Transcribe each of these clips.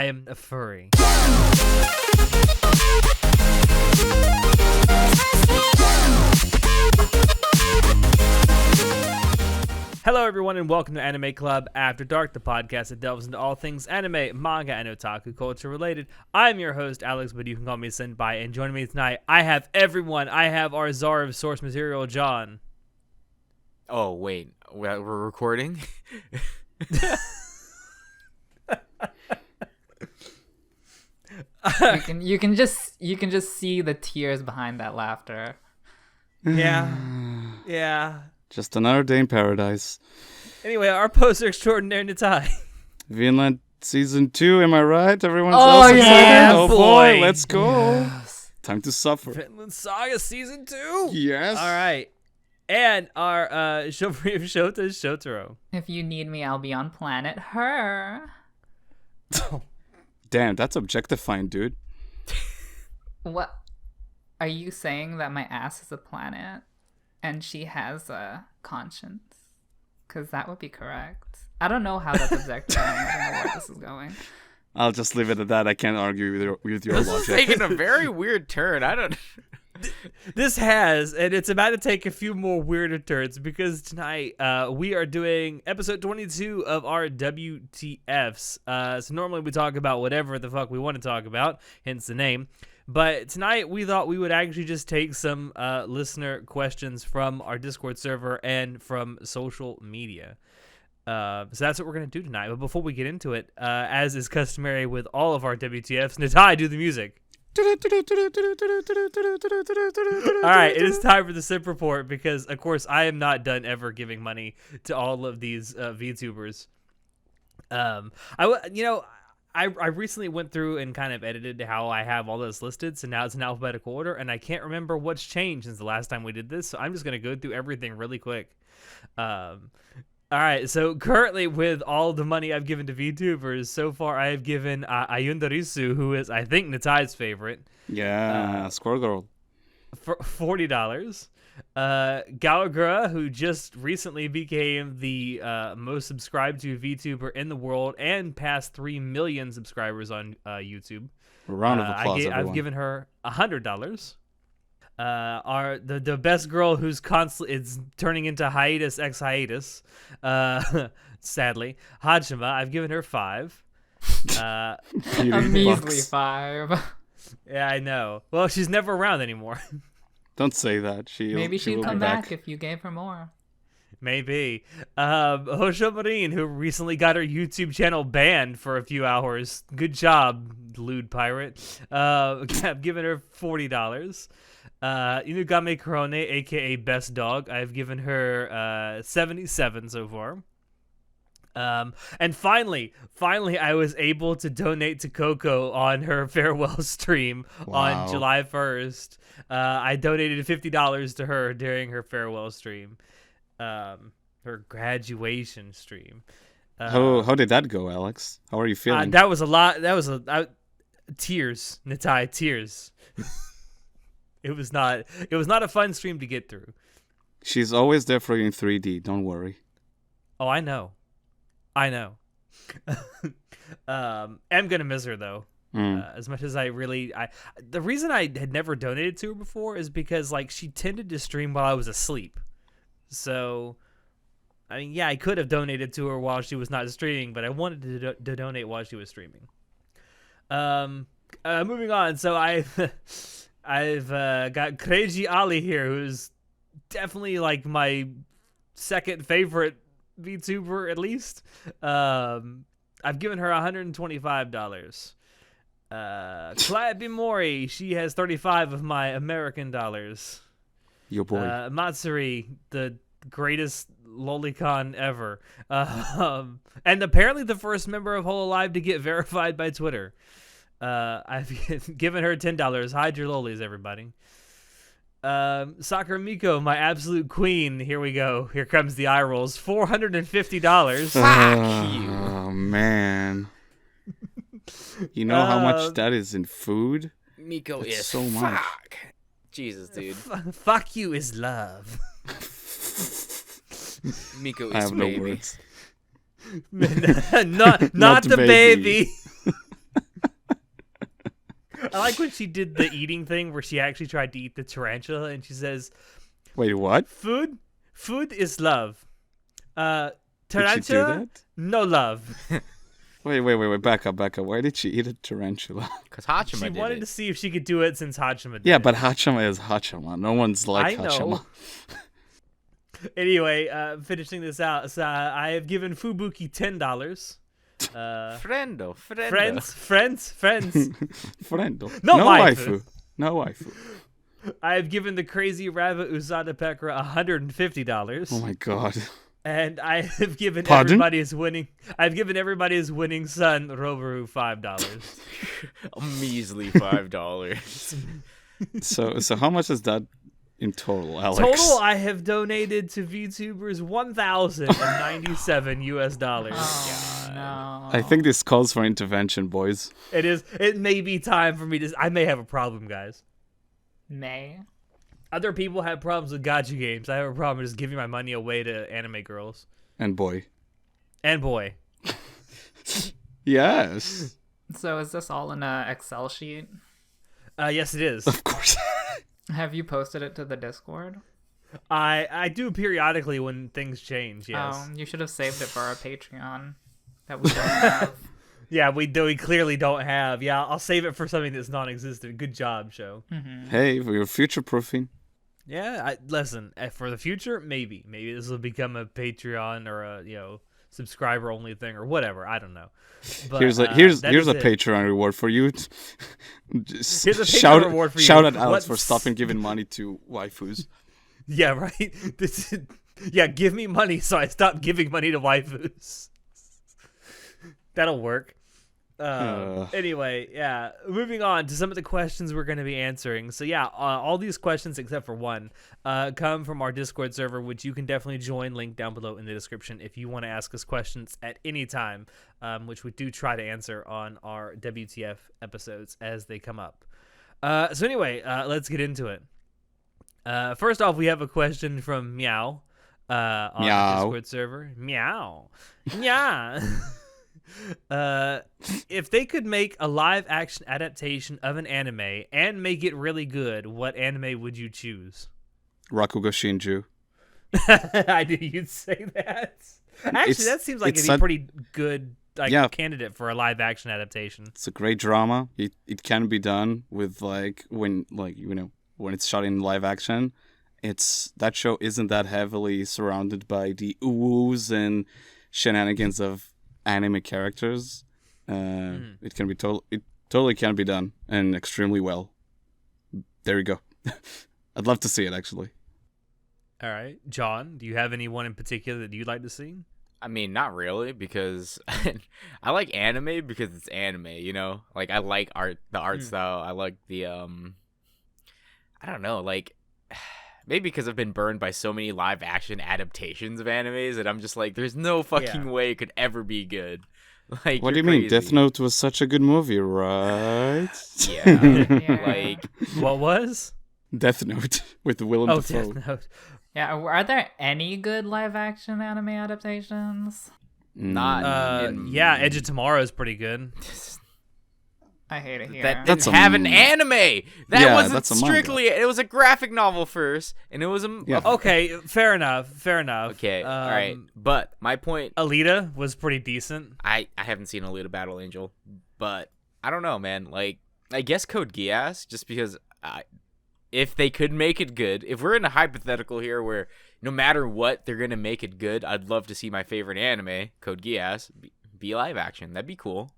I am a furry. Hello, everyone, and welcome to Anime Club After Dark, the podcast that delves into all things anime, manga, and otaku culture related. I'm your host, Alex, but you can call me Senpai, and joining me tonight, I have everyone. I have our czar of source material, John. Oh, wait. We're recording? You can just see the tears behind that laughter. Yeah. Just another day in paradise. Anyway, our poster extraordinaire, Natai. Vinland Season 2, am I right? Everyone's Oh, else yeah, excited? Oh boy, let's go. Yes. Time to suffer. Vinland Saga Season 2. Yes. All right. And our Chivalry of Shota is Shotaro. If you need me, I'll be on planet her. Damn, that's objectifying, dude. What? Are you saying that my ass is a planet and she has a conscience? Because that would be correct. I don't know how that's objectifying. I don't know where this is going. I'll just leave it at that. I can't argue with your This is logic. taking a very weird turn. I don't... This has, and it's about to take a few more weirder turns because tonight we are doing episode 22 of our WTFs. So normally we talk about whatever the fuck we want to talk about, hence the name. But tonight we thought we would actually just take some listener questions from our Discord server and from social media. So that's what we're going to do tonight. But before we get into it, as is customary with all of our WTFs, Natai, do the music. All right, it is time for the Sip Report because, of course, I am not done ever giving money to all of these VTubers. I recently went through and kind of edited how I have all those listed, so now it's in alphabetical order, and I can't remember what's changed since the last time we did this, so I'm just going to go through everything really quick. All right, so currently with all the money I've given to VTubers, so far I have given Ayundarisu, who is, I think, Natai's favorite. Yeah, Squirrel Girl. For $40. Gawagura, who just recently became the most subscribed to VTuber in the world and passed 3 million subscribers on YouTube. A round of applause, everyone. I've given her $100. The best girl who's constantly it's turning into hiatus x hiatus, sadly, Hajima, I've given her 5. A measly 5. Yeah, I know. Well, she's never around anymore. Don't say that. Maybe she she'd will come be back if you gave her more. Maybe. Hoshomarin, who recently got her YouTube channel banned for a few hours. Good job, lewd pirate. I've given her $40. Inugame Korone, aka Best Dog, I've given her 77 so far. And finally, I was able to donate to Coco on her farewell stream on July 1st. I donated $50 to her during her farewell stream, her graduation stream. How did that go, Alex? How are you feeling? That was a lot. Tears, Natai, tears. It was not a fun stream to get through. She's always there for you in 3D. Don't worry. Oh, I know. I'm gonna miss her though. As much as the reason I had never donated to her before is because like she tended to stream while I was asleep. So, I mean, yeah, I could have donated to her while she was not streaming, but I wanted to donate while she was streaming. Moving on. So I've got Crazy Ali here, who's definitely like my second favorite VTuber, at least. I've given her $125. Clyde Bimori, she has 35 of my American dollars. Your boy. Matsuri, the greatest lolicon ever. And apparently the first member of Hololive to get verified by Twitter. I've given her $10. Hide your lolies, everybody. Sakura Miko, my absolute queen. Here we go. Here comes the eye rolls. $450. Fuck you. Oh, man. You know how much that is in food? Miko That's is so much. fuck. Jesus, dude. Fuck you is love. Miko I is have no baby. words. not the baby. I like when she did the eating thing where she actually tried to eat the tarantula, and she says, Wait, what? Food is love. Did she do Tarantula, that? no love. Wait. Back up. Why did she eat a tarantula? Because Hachima She did wanted it. to see if she could do it since Hachima did Yeah, it. but Hachima is Hachima. No one's like I know. Hachima. Anyway, finishing this out, so I have given Fubuki $10. Friendo. Friends. Friendo. No waifu. waifu. No waifu. I have given the crazy rabbit Usada Pekra $150. Oh my god. And I have given Pardon? everybody his winning. I've given everybody his winning son Roboru $5. A measly $5. So how much is that in total, Alex? Total, I have donated to VTubers $1,097. Oh, no. I think this calls for intervention, boys. It is. It may be time for me to. I may have a problem, guys. May. Other people have problems with gacha games. I have a problem just giving my money away to anime girls And boy. and boy. Yes. So is this all in a Excel sheet? Yes, it is. Of course. Have you posted it to the Discord? I do periodically when things change. Yes. Oh, you should have saved it for our Patreon that we don't have. Yeah, we do. We clearly don't have. Yeah, I'll save it for something that's non-existent. Good job, show. Hey, we're future-proofing. Yeah, listen. For the future, maybe this will become a Patreon or a subscriber only thing or whatever. I don't know. But, Here's a that is it. Patreon reward for you. Just Here's a Patreon reward for you. Shout at Alex What- for stopping giving money to waifus. Yeah, right. Yeah, give me money so I stop giving money to waifus. That'll work. Anyway, yeah. Moving on to some of the questions we're going to be answering. So yeah, all these questions except for one come from our Discord server, which you can definitely join. Link down below in the description if you want to ask us questions at any time, which we do try to answer on our WTF episodes as they come up. So anyway, let's get into it. First off, we have a question from Meow on the Meow. Discord server. Meow. Yeah. If they could make a live action adaptation of an anime and make it really good, what anime would you choose? Rakugo Shinju. I knew you'd say that. Actually, It's- that seems like it's it'd be not- pretty good Yeah. candidate for a live action adaptation. It's a great drama. It can be done with when it's shot in live action. That show isn't that heavily surrounded by the woos and shenanigans of anime characters. It can be it totally can be done and extremely well. There you go. I'd love to see it actually. All right, John, do you have anyone in particular that you'd like to see? I mean, not really, because I like anime because it's anime, Like, I like the art style. I like the, I don't know, like, maybe because I've been burned by so many live-action adaptations of animes that I'm just like, there's no fucking way it could ever be good. Like, What do you you're mean? Death crazy. Note was such a good movie, right? Yeah. Yeah. Like, What was? Death Note with Willem Oh, Dafoe. Death Note. Yeah, are there any good live action anime adaptations? not. Yeah, Edge of Tomorrow is pretty good. I hate it here. That That's didn't a have an m- anime. That Yeah, wasn't that's a manga. strictly. It was a graphic novel first, and it was a. Yeah. Okay, fair enough. Okay, all right. But my point, Alita was pretty decent. I haven't seen Alita Battle Angel, but I don't know, man. Like, I guess Code Geass, just because if they could make it good, if we're in a hypothetical here where no matter what they're gonna make it good, I'd love to see my favorite anime, Code Geass, be live action. That'd be cool.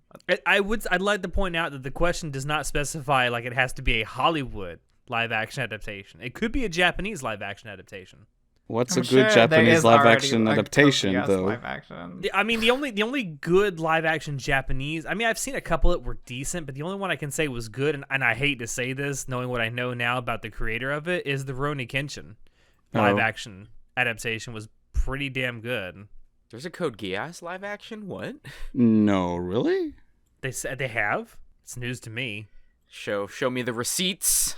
I'd like to point out that the question does not specify like it has to be a Hollywood live action adaptation. It could be a Japanese live action adaptation. What's I'm a sure good there Japanese is live already action a adaptation, Code Geass though? Live action. I mean, the only good live action Japanese. I mean, I've seen a couple that were decent, but the only one I can say was good, and I hate to say this, knowing what I know now about the creator of it, is the Rurouni Kenshin live Oh. action adaptation was pretty damn good. There's a Code Geass live action. What? No, really? They said they have. It's news to me. Show me the receipts.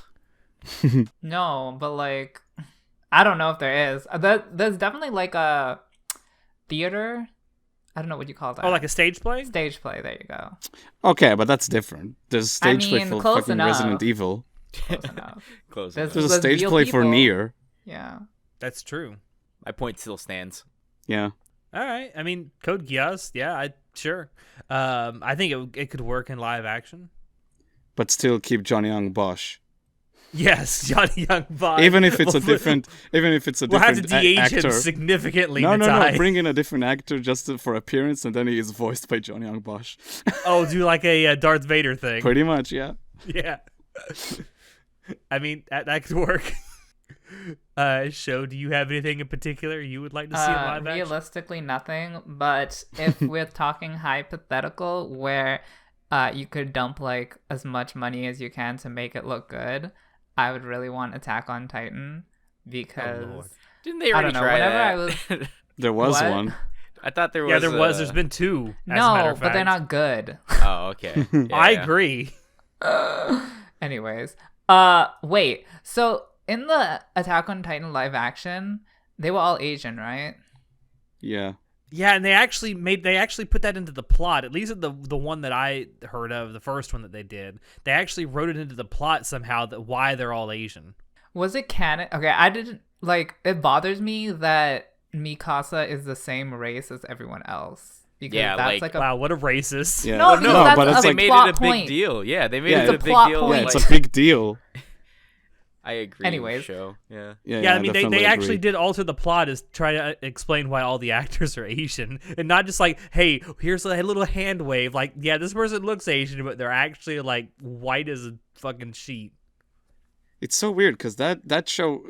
No, but like, I don't know if there is. There's definitely like a theater I don't know what you call that. Oh, like a stage play? Stage play. There you go. Okay, but that's different. There's stage play mean, for close fucking enough. Resident Evil. Close enough. Close There's- enough. There's a With stage real play for people. Nier. Yeah. That's true. My point still stands. Yeah. All right. I mean, Code Geass, yeah, sure. I think it could work in live action. But still keep Johnny Young Bosch. Yes, Johnny Young Bosch. Even if it's a different We'll have to different de-age actor. him significantly. No, Matai. bring in a different actor just for appearance, and then he is voiced by Johnny Young Bosch. Oh, do like a Darth Vader thing. Pretty much, yeah. Yeah. I mean, that could work. Show, do you have anything in particular you would like to see in live action? Realistically, nothing. But if we're talking hypothetical, where you could dump like as much money as you can to make it look good, I would really want Attack on Titan because Lord. Didn't they I already don't know. try Whenever that? I was There was What? one. I thought there was. Yeah, there was. There's been two. As a matter no, of but they're fact. not good. Oh, okay. Yeah, I yeah. agree. Anyways, wait. So in the Attack on Titan live action, they were all Asian, right? Yeah. Yeah, and they actually put that into the plot. At least the one that I heard of, the first one that they did, they actually wrote it into the plot somehow that why they're all Asian. Was it canon? Okay, I didn't like. It bothers me that Mikasa is the same race as everyone else because Yeah, that's like- a Wow, what a racist. Yeah. No, No, because that's but it's a they like made plot it a big point. deal. Yeah, they made Yeah, it a it's a big plot deal. point. Yeah, like- it's a big deal. I agree. Anyways. Show. Yeah. Yeah, I mean, they definitely actually agree. did alter the plot as try to explain why all the actors are Asian, and not just like, hey, here's a little hand wave. Like, yeah, this person looks Asian, but they're actually like white as a fucking sheet. It's so weird because that show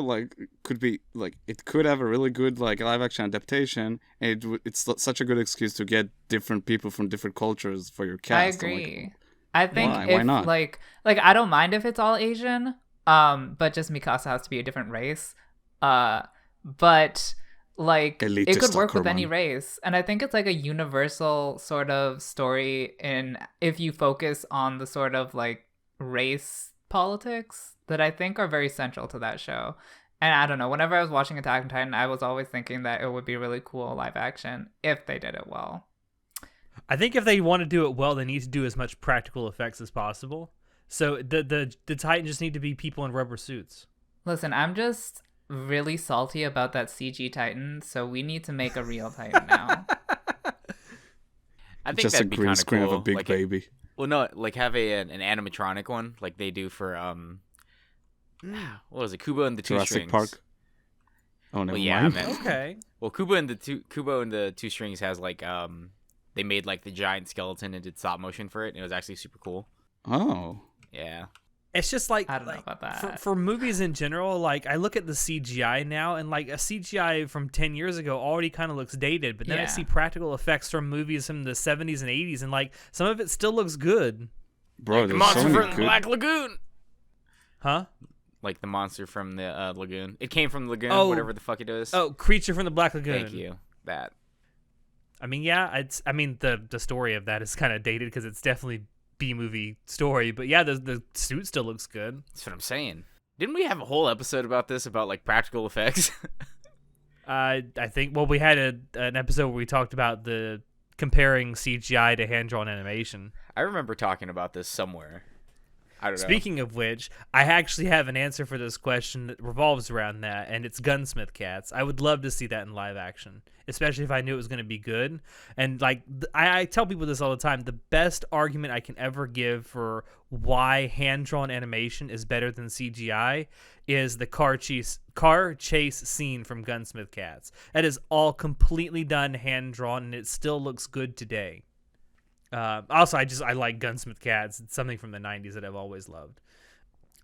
like could be like it could have a really good like live action adaptation, and it's such a good excuse to get different people from different cultures for your cast. I I'm like, agree. I think why? if Why not? like I don't mind if it's all Asian, but just Mikasa has to be a different race. But like it Elitist could work with any Ackerman. race, and I think it's like a universal sort of story in if you focus on the sort of like race politics that I think are very central to that show. And I don't know, whenever I was watching Attack on Titan, I was always thinking that it would be really cool live action if they did it well. I think if they want to do it well, they need to do as much practical effects as possible. So the Titan just need to be people in rubber suits. Listen, I'm just really salty about that CG Titan, so we need to make a real Titan now. I think just a that'd be green kind of screen cool. of a big like baby. Well, no, like have an animatronic one, like they do for what was it, Kubo and the Two Jurassic Strings. Park. Oh no, Well, yeah, I meant Okay. well, Kubo and the Two Strings has like they made like the giant skeleton and did stop motion for it, and it was actually super cool. Oh, Yeah. It's just like I don't know about that. For movies in general. Like I look at the CGI now, and like a CGI from 10 years ago already kind of looks dated. But then I Yeah. see practical effects from movies from the 70s and 80s, and like some of it still looks good. bro, The there's monster so many from the good. Black Lagoon. Huh? Like the monster from the lagoon. It came from the lagoon, Oh. whatever the fuck it is. Oh, Creature from the Black Lagoon. Thank you. That. I mean, yeah, I mean the story of that is kind of dated because it's definitely B-movie story. But yeah, the suit still looks good. That's what I'm saying. Didn't we have a whole episode about this, about like practical effects? I think we had an episode where we talked about the comparing CGI to hand-drawn animation. I remember talking about this somewhere. I don't know. Speaking of which, I actually have an answer for this question that revolves around that, and it's Gunsmith Cats. I would love to see that in live action, especially if I knew it was going to be good. And like I tell people this all the time, the best argument I can ever give for why hand-drawn animation is better than CGI is the car chase scene from Gunsmith Cats. That is all completely done hand-drawn, and it still looks good today. Also, I like Gunsmith Cats. It's something from the 90s that I've always loved.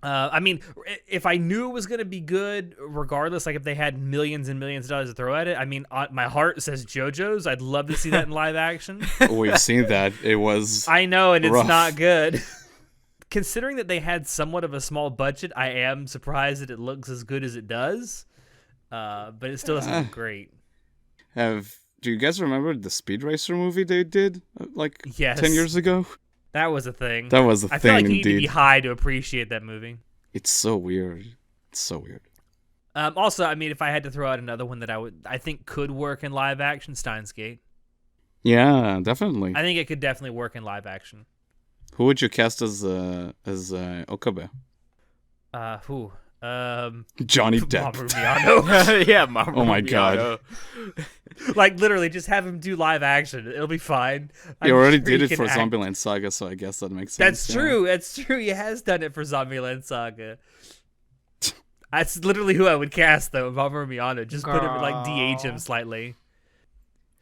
I mean, if I knew it was going to be good, regardless, like if they had millions and millions of dollars to throw at it, I mean, my heart says JoJo's. I'd love to see that in live action. We've seen that. It was. I know, and it's rough. not good. Considering that they had somewhat of a small budget, I am surprised that it looks as good as it does. But it still doesn't look great. Do you guys remember the Speed Racer movie they did like Yes. 10 years ago? That was a thing. That was a I feel thing like you need to be indeed. high to appreciate that movie. It's so weird. It's so weird. Also, I mean, if I had to throw out another one that I think could work in live action, Steins Gate. Yeah, definitely. I think it could definitely work in live action. Who would you cast as Okabe? Who? Johnny Depp. Mamoru Miyano. Yeah, Mamoru Oh my Miyano. Like literally, just have him do live action. It'll be fine. He I'm already sure did it can for act. Zombieland Saga, so I guess that makes sense. That's true. That's true. He has done it for Zombieland Saga. That's literally who I would cast though, Mamoru Miyano. Just put him like DH him Girl. slightly.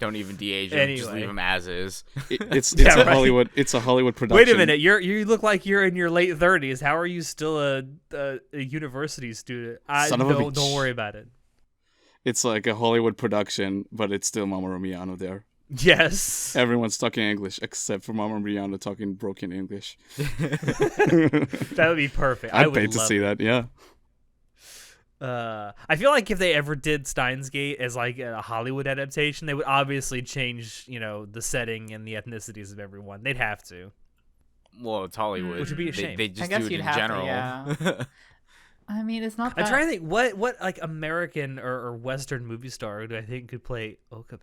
Don't even DH him. Just Anyway. leave him as is. It's Yeah, a right. Hollywood. It's a Hollywood production. Wait a minute. You look like you're in your late 30s. How are you still a university student? Son of a Don't bitch. worry about it. It's like a Hollywood production, but it's still Mamoru Miyano there. Yes. Everyone's talking English except for Mamoru Miyano talking broken English. That would be perfect. I I'd would pay to love see it. that. Yeah. I feel like if they ever did Steins Gate as like a Hollywood adaptation, they would obviously change, the setting and the ethnicities of everyone. They'd have to. Well, it's Hollywood. Which would be a shame. They just I guess do it you'd in have to, general. yeah. I mean, it's not that. I'm trying to think what like American or Western movie star do I think could play Okabe?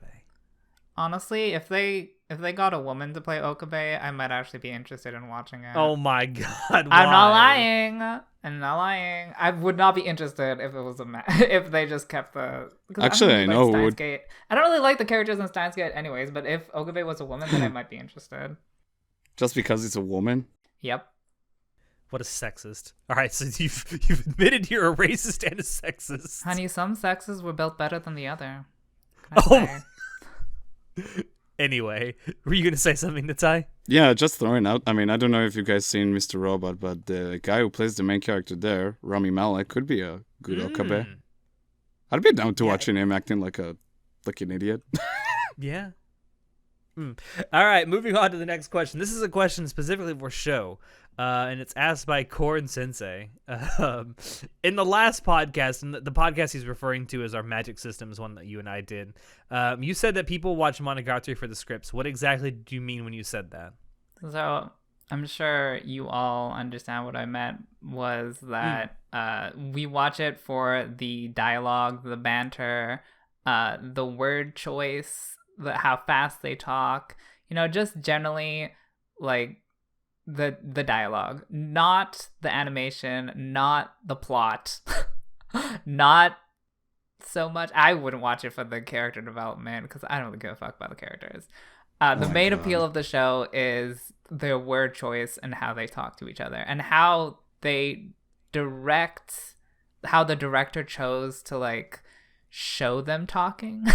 Honestly, if they got a woman to play Okabe, I might actually be interested in watching it. Oh my god! I'm not why? lying. I'm not lying. I would not be interested if it was if they just kept the. 'Cause Actually, don't I really know like who would- Steins Gate. I don't really like the characters in Steins Gate, anyways. But if Okabe was a woman, then I might be interested. Just because it's a woman. Yep. What a sexist! All right, so you've admitted you're a racist and a sexist. Honey, some sexes were built better than the other. Oh. Anyway, were you gonna say something, Natai? Yeah, just throwing out. I mean, I don't know if you guys seen Mr. Robot, but the guy who plays the main character there, Rami Malek, could be a good Okabe. I'd be down to Yeah. watching him acting like an idiot. Yeah. All right, moving on to the next question. This is a question specifically for show, and it's asked by Korn Sensei. In the last podcast, and the podcast he's referring to is our Magic Systems one that you and I did, you said that people watch Monogatari for the scripts. What exactly do you mean when you said that? So I'm sure you all understand what I meant was that we watch it for the dialogue, the banter, the word choice, how fast they talk, just generally like the dialogue, not the animation, not the plot, not so much. I wouldn't watch it for the character development because I don't really give a fuck about the characters. The my main God. appeal of the show is their word choice and how they talk to each other and how the director chose to like show them talking.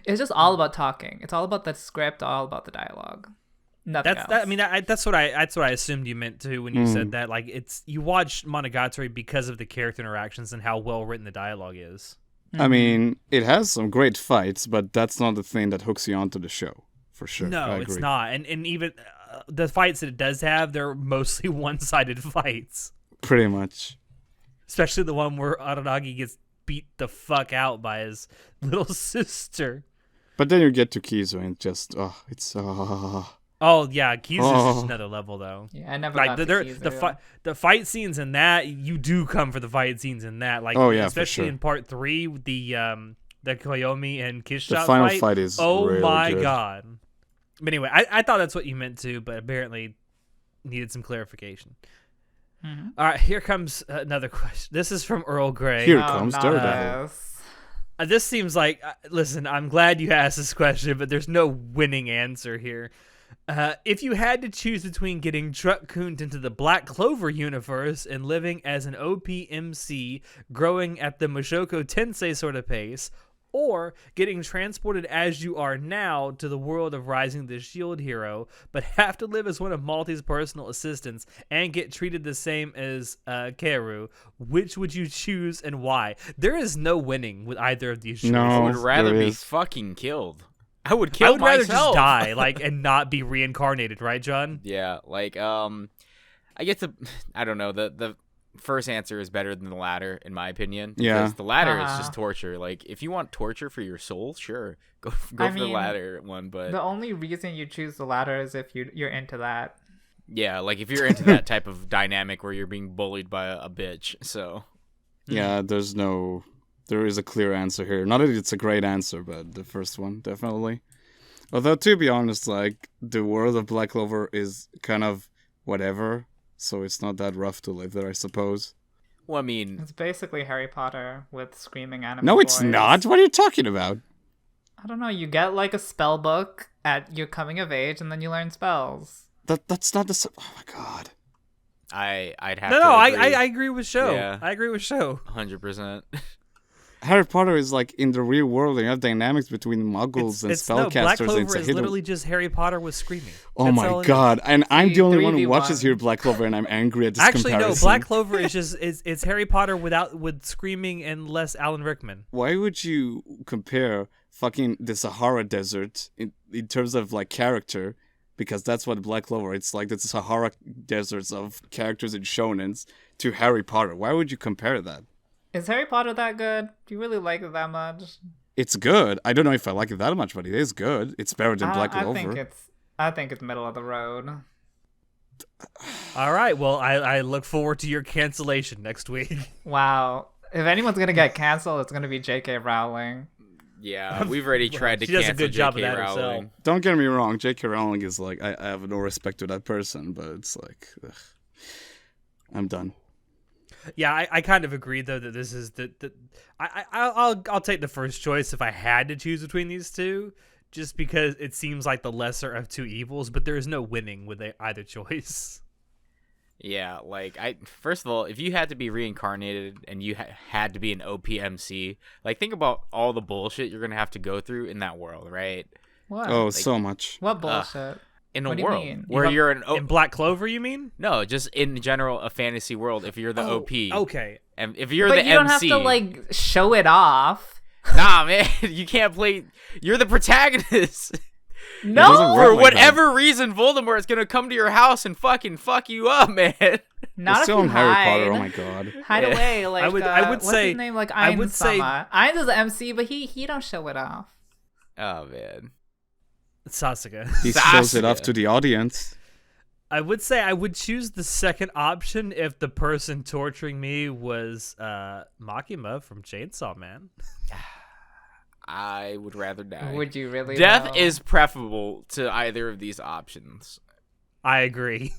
It's just all about talking. It's all about the script, all about the dialogue. Nothing else. That's what I assumed you meant too when you said that. Like, you watch Monogatari because of the character interactions and how well written the dialogue is. I mean, it has some great fights, but that's not the thing that hooks you onto the show, for sure. No, I it's agree. not. And even the fights that it does have, they're mostly one-sided fights. Pretty much. Especially the one where Aranagi gets beat the fuck out by his little sister. But then you get to Kizu and just, it's, Oh yeah, Kizu's just Oh. another level though. Yeah, I never Like got to Kizu. the fight scenes in that, you do come for the fight scenes in that. Like, Oh, yeah, for especially sure. in part 3 with the Koyomi and Kiss the Shot final fight. fight is Oh really my good. god. But anyway, I thought that's what you meant to, but apparently needed some clarification. Mhm. All right, here comes another question. This is from Earl Grey. Here Oh, comes not Daredevil. this. This seems like, listen, I'm glad you asked this question, but there's no winning answer here. If you had to choose between getting Truck Cooned into the Black Clover universe and living as an OPMC growing at the Mushoku Tensei sort of pace, or getting transported as you are now to the world of Rising the Shield Hero, but have to live as one of Malty's personal assistants and get treated the same as Keru, which would you choose and why? There is no winning with either of these choices. No. I would rather there be is. fucking killed. I would kill I would rather myself. just die, and not be reincarnated, right, John? Yeah, I guess I don't know. The first answer is better than the latter, in my opinion. Yeah. Because the latter is Uh-huh. just torture. Like, if you want torture for your soul, sure, go I for the mean, latter one. But The only reason you choose the latter is if you're into that. yeah, like if you're into that type of dynamic where you're being bullied by a bitch, so Yeah, there is a clear answer here. Not that it's a great answer, but the first one, definitely. Although, to be honest, like, the world of Black Clover is kind of whatever, so it's not that rough to live there, I suppose. Well, I mean, It's basically Harry Potter with screaming anime No, it's boys. not. What are you talking about? I don't know. You get like a spell book at your coming of age, and then you learn spells. That's not the... Oh my god. I'd have No, to no, agree. I agree with Show. Yeah. I agree with Show. 100%. Harry Potter is like in the real world, and you have dynamics between muggles and No, Black spellcasters. and Clover it's a is hidden... literally just Harry Potter with screaming. Oh That's my all it god. And I'm the only one who 3v1. watches here Black Clover, and I'm angry at this Actually, comparison. no. Black Clover is just it's Harry Potter with screaming and less Alan Rickman. Why would you compare fucking the Sahara Desert in terms of like character? Because that's what Black Clover, it's like the Sahara deserts of characters in shonens to Harry Potter. Why would you compare that? Is Harry Potter that good? Do you really like it that much? It's good. I don't know if I like it that much, but it is good. It's better than Black Clover. I think it's middle of the road. All right. Well, I look forward to your cancellation next week. Wow. If anyone's gonna get canceled, it's gonna be J.K. Rowling. Yeah, we've already tried to She does a cancel good job of J.K. that herself. Rowling. Don't get me wrong, J.K. Rowling is like, I have no respect to that person, but it's like, ugh. I'm done. Yeah, I kind of agree though that this is I'll take the first choice if I had to choose between these two, just because it seems like the lesser of two evils. But there is no winning with either choice. Yeah, like first of all, if you had to be reincarnated and you had to be an OPMC, like think about all the bullshit you're gonna have to go through in that world, right? What? Oh, so much. What bullshit? In a What do you world mean? where you're an In Black Clover, you mean? no, just in general a fantasy world. If you're the OP, Okay. and if you're But the you don't MC, have to like show it off. nah, man, you can't play. You're the protagonist. doesn't No. work For like whatever reason, Voldemort's gonna come to your house and fucking fuck you up, man. Not It's if still you in Harry hide. Potter, oh my god. Hide Yeah. away, like I would what's say- his name? Like I would say- Ainz is the MC, but he don't show it off. Oh man. Sasuke. He shows it off Sasuke. to the audience. I would say I would choose the second option if the person torturing me was Makima from Chainsaw Man. I would rather die. Would you really? Death though? is preferable to either of these options. I agree.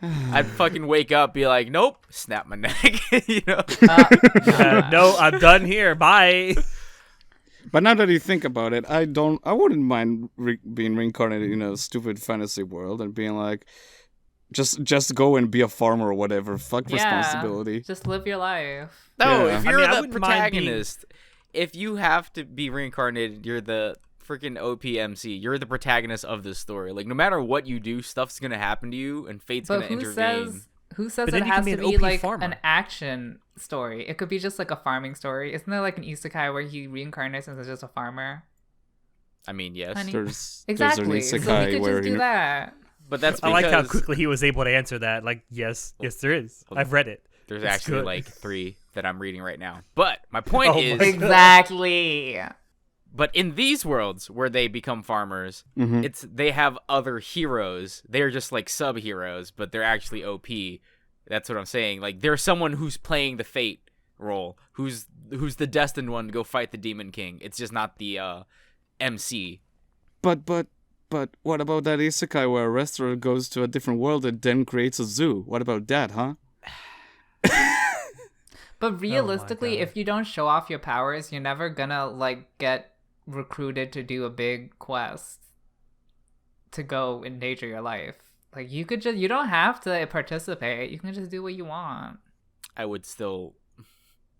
I'd fucking wake up, be like, nope, snap my neck, you know. No, I'm done here. Bye. But now that you think about it, I wouldn't mind being reincarnated in a stupid fantasy world and being like, just go and be a farmer or whatever. Fuck responsibility. Just live your life. No, Yeah. if I you're mean, I the wouldn't mind being- protagonist, if you have to be reincarnated, you're the freaking OPMC. You're the protagonist of this story. Like, no matter what you do, stuff's gonna happen to you, and fate's But gonna who intervene. says? Who says But it then you has can be to an be OP like farmer. an action story? It could be just like a farming story. Isn't there like an isekai where he reincarnates as just a farmer? I mean, yes, Honey. There's Exactly. an So isekai we could where just do that. but that's I because like how quickly he was able to answer that. Like, yes, there is. I've read it. there's It's actually good. like 3 that I'm reading right now. But my point Oh my is, God. Exactly. but in these worlds where they become farmers, Mhm. they have other heroes. They're just like sub-heroes, but they're actually OP. That's what I'm saying. Like, there's someone who's playing the fate role, who's the destined one to go fight the Demon King. It's just not the MC. But what about that isekai where a restaurant goes to a different world and then creates a zoo? What about that, huh? But realistically, God. if you don't show off your powers, you're never gonna like get recruited to do a big quest to go endanger your life. Like you don't have to participate. You can just do what you want. I would still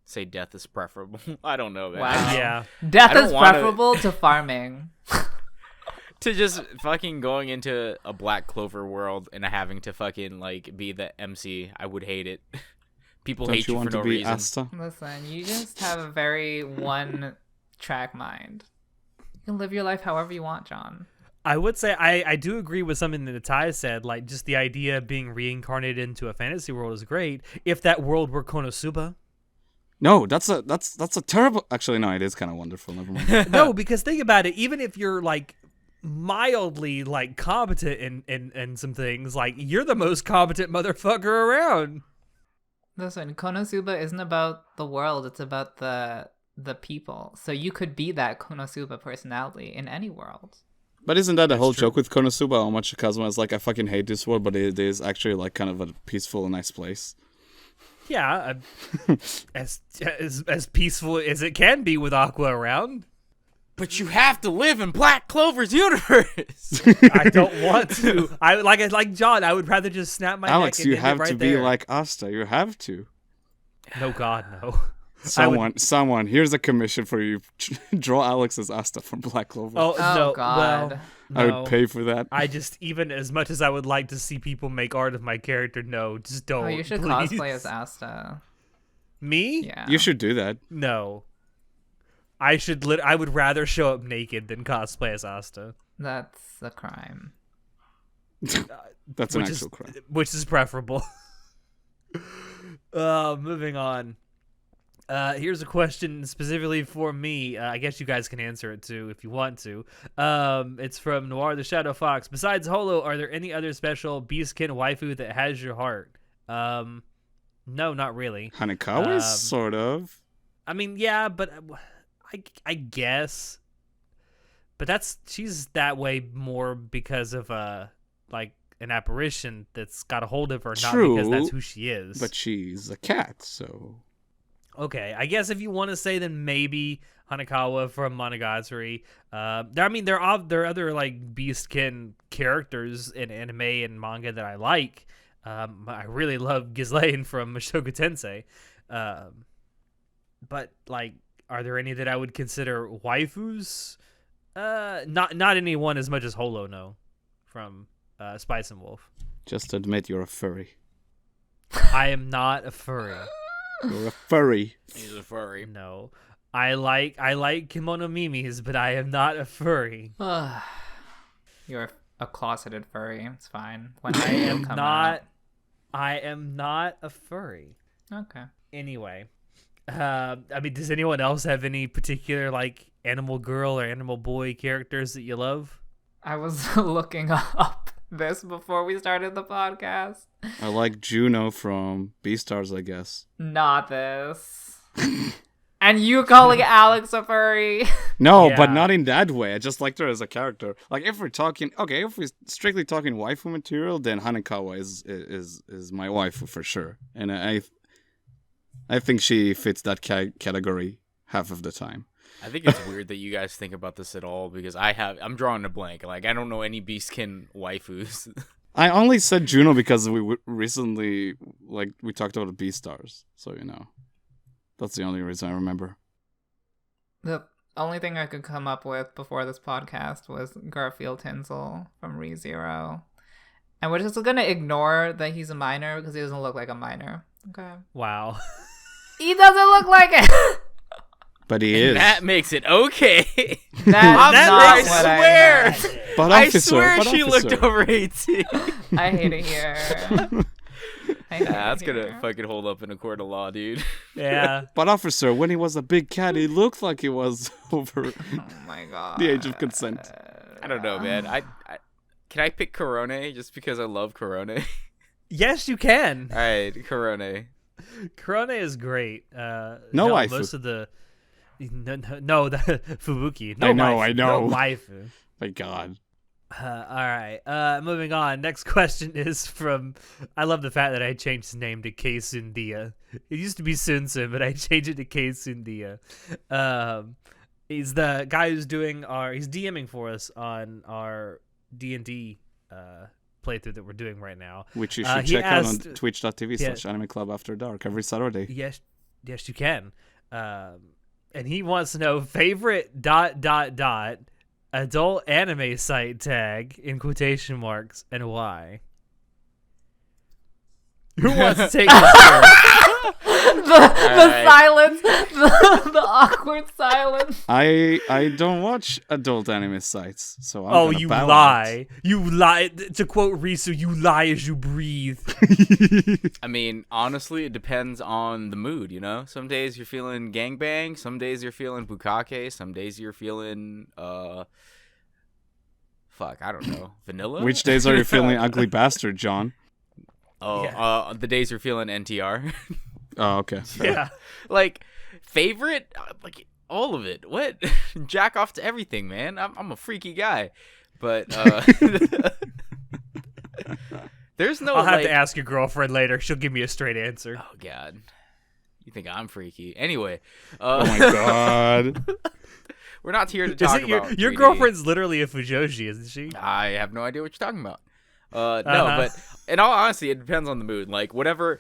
say death is preferable. I don't know, man. Wow. Yeah. Death I don't is wanna- preferable to farming. To just fucking going into a Black Clover world and having to fucking like be the MC, I would hate it. People Don't hate you you want for to no be reason. Asta? Listen, you just have a very one-track mind. You can live your life however you want, John. I would say I do agree with something that Natai said. Like, just the idea of being reincarnated into a fantasy world is great. If that world were Konosuba. No, that's a terrible. Actually, no, it is kind of wonderful. Never mind. No, because think about it. Even if you're like mildly like competent in some things, like you're the most competent motherfucker around. Listen, Konosuba isn't about the world, it's about the the people. So you could be that Konosuba personality in any world. But isn't that the whole true. joke with Konosuba? How much Kazuma is like, I fucking hate this world, but it is actually like kind of a peaceful and nice place. Yeah, as peaceful as it can be with Aqua around. But you have to live in Black Clover's universe. I don't want to. I like John. I would rather just snap my Alex, neck and you end it have right to be there. like Asta. You have to. No, God, no. Someone, here's a commission for you. Draw Alex as Asta from Black Clover. Oh, Oh, no. God. Well, I no. would pay for that. I just, even as much as I would like to see people make art of my character, no, just don't. Oh, you should please. cosplay as Asta. Me? Yeah. You should do that. No. I should. I would rather show up naked than cosplay as Asta, That's a crime. That's an actual crime. which is preferable. Moving on. Here's a question specifically for me. I guess you guys can answer it too if you want to. It's from Noir the Shadow Fox. Besides Holo, are there any other special Beastkin waifu that has your heart? No, not really. Hanekawa is sort of. I mean, yeah, but I guess. But she's that way more because of like an apparition that's got a hold of her, not because that's who she is. But she's a cat, so. Okay, I guess if you want to say, then maybe Hanekawa from Monogatari. There are other like Beastkin characters in anime and manga that I like. I really love Ghislaine from Mushoku Tensei. But like, are there any that I would consider waifus? Not anyone as much as Holo, no, from Spice and Wolf. Just admit you're a furry. I am not a furry. You're a furry. He's a furry. No. I like kimono mimis, but I am not a furry. You're a closeted furry. It's fine. When I it'll am come not a furry. out. Okay. Anyway, I mean, does anyone else have any particular like animal girl or animal boy characters that you love? I was looking up this before we started the podcast. I like Juno from Beastars, I guess. Not this. And you calling Alex a furry? No, Yeah. but not in that way. I just liked her as a character. Like if we're strictly talking waifu material, then Hanekawa is my waifu for sure, and I think she fits that category half of the time. I think it's weird that you guys think about this at all because I'm drawing a blank. Like I don't know any Beastkin waifus. I only said Juno because we recently we talked about the Beastars, so that's the only reason I remember. The only thing I could come up with before this podcast was Garfield Tinsel from ReZero. And we're just going to ignore that he's a minor because he doesn't look like a minor. Okay. Wow. He doesn't look like it! But he is. That makes it okay. That's That not makes- what I I swear. meant. But I officer, swear but she officer. looked over 18. I hate it here. I hate That's it gonna here. fucking hold up in a court of law, dude. Yeah. But officer, when he was a big cat, he looked like he was over Oh my god. the age of consent. I don't know, man. I can I pick Corone just because I love Corone? Yes, you can. All right, Corone. Corone is great. No hell, waifu. Most of the no the Fubuki. No I know, waifu. I know. No waifu. My God. All right. Moving on. Next question is from. I love the fact that I changed his name to Keisun Dia. It used to be Sun Sun, but I changed it to Keisun Dia. He's the guy who's doing he's DMing for us on our D&D playthrough that we're doing right now. Which you should he check out on asked- twitch.tv/anime club after dark every Saturday. Yes, you can. And he wants to know favorite ... adult anime site tag in quotation marks and why. Who wants to take this first? The Alright. silence, the awkward silence. I don't watch adult anime sites, so I'm Oh, gonna you bow lie. You lie. To quote Risu, you lie as you breathe. out. I mean, honestly, it depends on the mood, you know? Some days you're feeling gangbang, some days you're feeling bukake, some days you're feeling fuck, I don't know. Vanilla? Which days are you feeling ugly bastard, John? Oh, Yeah. the days you're feeling NTR. Oh, okay. Yeah. Like Favorite? Like all of it. What? Jack off to everything, man. I'm a freaky guy. But there's no. I'll have like... to ask your girlfriend later. She'll give me a straight answer. Oh God. You think I'm freaky? Anyway. Oh my God. We're not here to talk about your 3D. girlfriend's literally a Fujoshi, isn't she? I have no idea what you're talking about. No, but in all honesty, it depends on the mood. Like whatever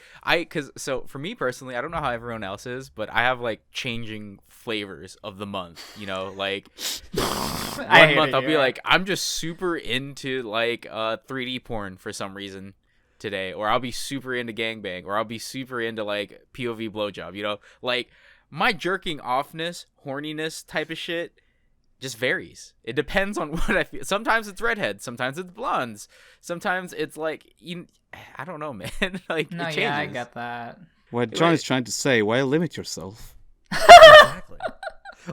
so for me personally, I don't know how everyone else is, but I have like changing flavors of the month. You know, like one month I'll be like, I'm just super into like 3D porn for some reason today, or I'll be super into gangbang, or I'll be super into like POV blowjob. You know, like my jerking offness, horniness type of shit just varies. It depends on what I feel. Sometimes it's redheads, sometimes it's blondes, sometimes it's like I don't know, man. Like No, it changes. yeah, I get that. What John is trying to say, why limit yourself? Exactly.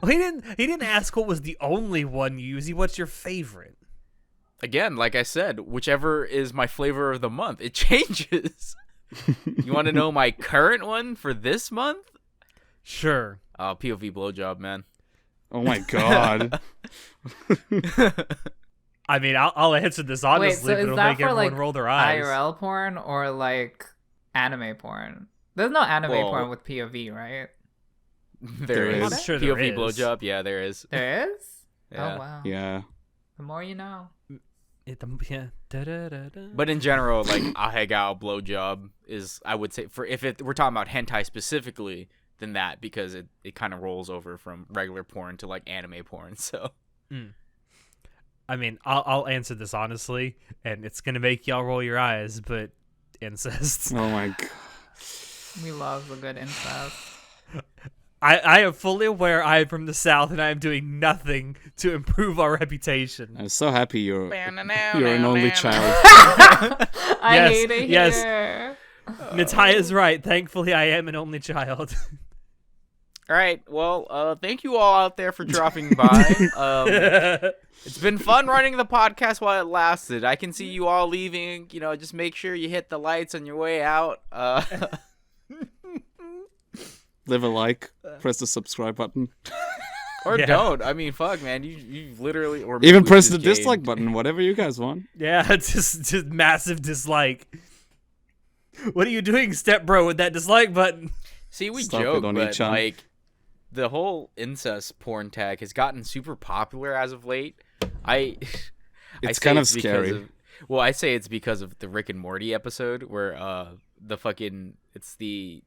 Well, he didn't ask what was the only one you use. What's your favorite? Again, like I said, whichever is my flavor of the month, it changes. You want to know my current one for this month? Sure. POV blowjob, man. Oh my God. I mean, I'll answer this honestly, Wait, so but is it'll that make for everyone like roll their eyes. IRL porn or like anime porn? There's no anime porn with POV, right? There is. is. I'm sure there POV is. blowjob, yeah, there is. There is? Yeah. Oh wow. Yeah. The more you know. Yeah. Da-da-da-da. But in general, like ahegao blowjob is, I would say, for if we're talking about hentai specifically, then that, because it kind of rolls over from regular porn to like anime porn. So, I mean, I'll answer this honestly, and it's gonna make y'all roll your eyes, but incest. Oh my God. We love a good incest. I am fully aware I am from the South, and I am doing nothing to improve our reputation. I'm so happy you're an only child. I Yes, hate it yes. here. Nataya's right. Thankfully, I am an only child. all right. Well, thank you all out there for dropping by. It's been fun running the podcast while it lasted. I can see you all leaving. You know, just make sure you hit the lights on your way out. Leave a like, press the subscribe button. Or Yeah. don't. I mean, fuck, man. You literally, or Even maybe press just the dislike Jade. button, whatever you guys want. Yeah, it's just massive dislike. What are you doing, step bro, with that dislike button? See, we Stop it joke, on but each other. like the whole incest porn tag has gotten super popular as of late. I It's say kind of because scary. well, I say it's because of the Rick and Morty episode where the fucking it's the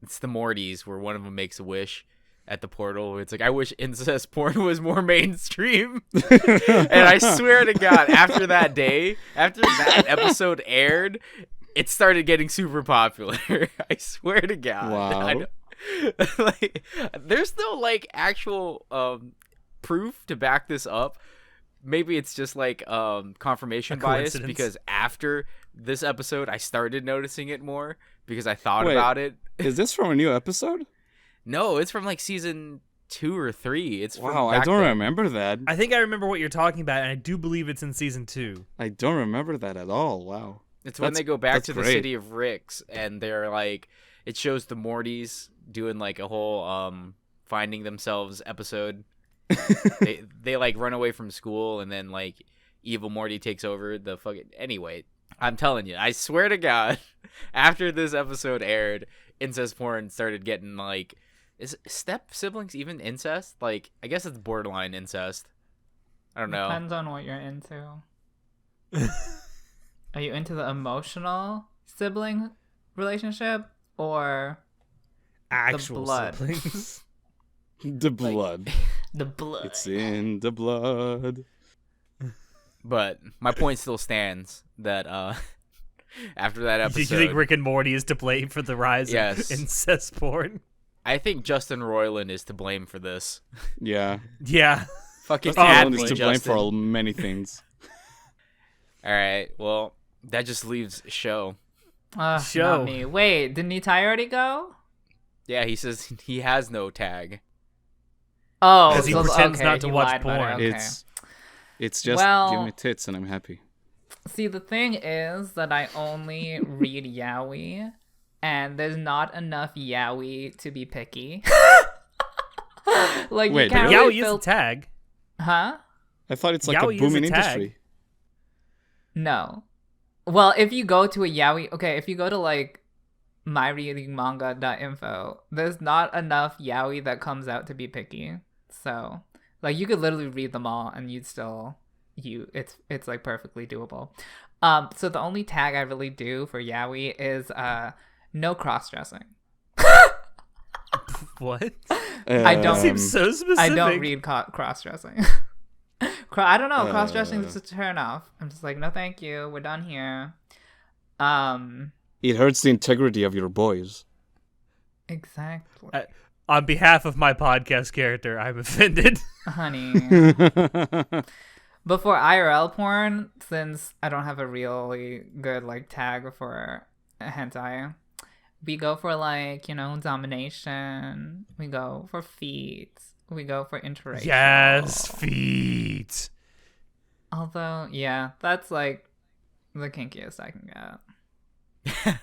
Mortys where one of them makes a wish at the portal. It's like, I wish incest porn was more mainstream. And I swear to God, after that episode aired, it started getting super popular. I swear to God. Wow. Like, there's no like actual proof to back this up. Maybe it's just like confirmation bias, coincidence. because after this episode I started noticing it more because I thought Wait. about it. Is this from a new episode? No, it's from like season 2 or 3. It's from Wow, I back don't then. remember that. I think I remember what you're talking about, and I do believe it's in season 2. I don't remember that at all. Wow. It's when That's- they go back that's to the great. city of Ricks, and they're like, it shows the Mortys doing like a whole finding themselves episode. they like run away from school, and then like evil Morty takes over the fucking. Anyway, I'm telling you, I swear to God, after this episode aired, incest porn started getting like, is step siblings even incest? Like, I guess it's borderline incest. I don't know. Depends on what you're into. Are you into the emotional sibling relationship or Actual blood. siblings. The blood. the blood? It's in the blood. But my point still stands that after that Do episode, you think Rick and Morty is to blame for the rise Yes. of incest porn? I think Justin Roiland is to blame for this. Yeah. Yeah. Fucking Justin add Roiland me, is to blame Justin. for all many things. All right, well, that just leaves show. Show. Not me. Wait, didn't Nitai already go? Yeah, he says he has no tag. Oh, 'Cause he so- pretends okay, not to he watch lied about it, porn. okay. It's just Well- give me tits and I'm happy. See, the thing is that I only read yaoi, and there's not enough yaoi to be picky. Like Wait, you can't Yaoi really is a fil- tag. Huh? I thought it's like Yaoi a is booming a tag. industry. No. Well, if you go to a yaoi, okay, if you go to like myreadingmanga.info, there's not enough yaoi that comes out to be picky. So, like, you could literally read them all, and you'd still it's like perfectly doable. So the only tag I really do for yaoi is no cross dressing. What? I don't- Seems so specific. I don't read cross dressing. I don't know. Cross dressing is just a turn off. I'm just like, no, thank you. We're done here. It hurts the integrity of your boys. Exactly, On behalf of my podcast character, I'm offended. honey. But for IRL porn, since I don't have a really good like tag for hentai, we go for like, domination. We go for feet. We go for interracial. Yes, feet. Although, yeah, that's like the kinkiest I can get.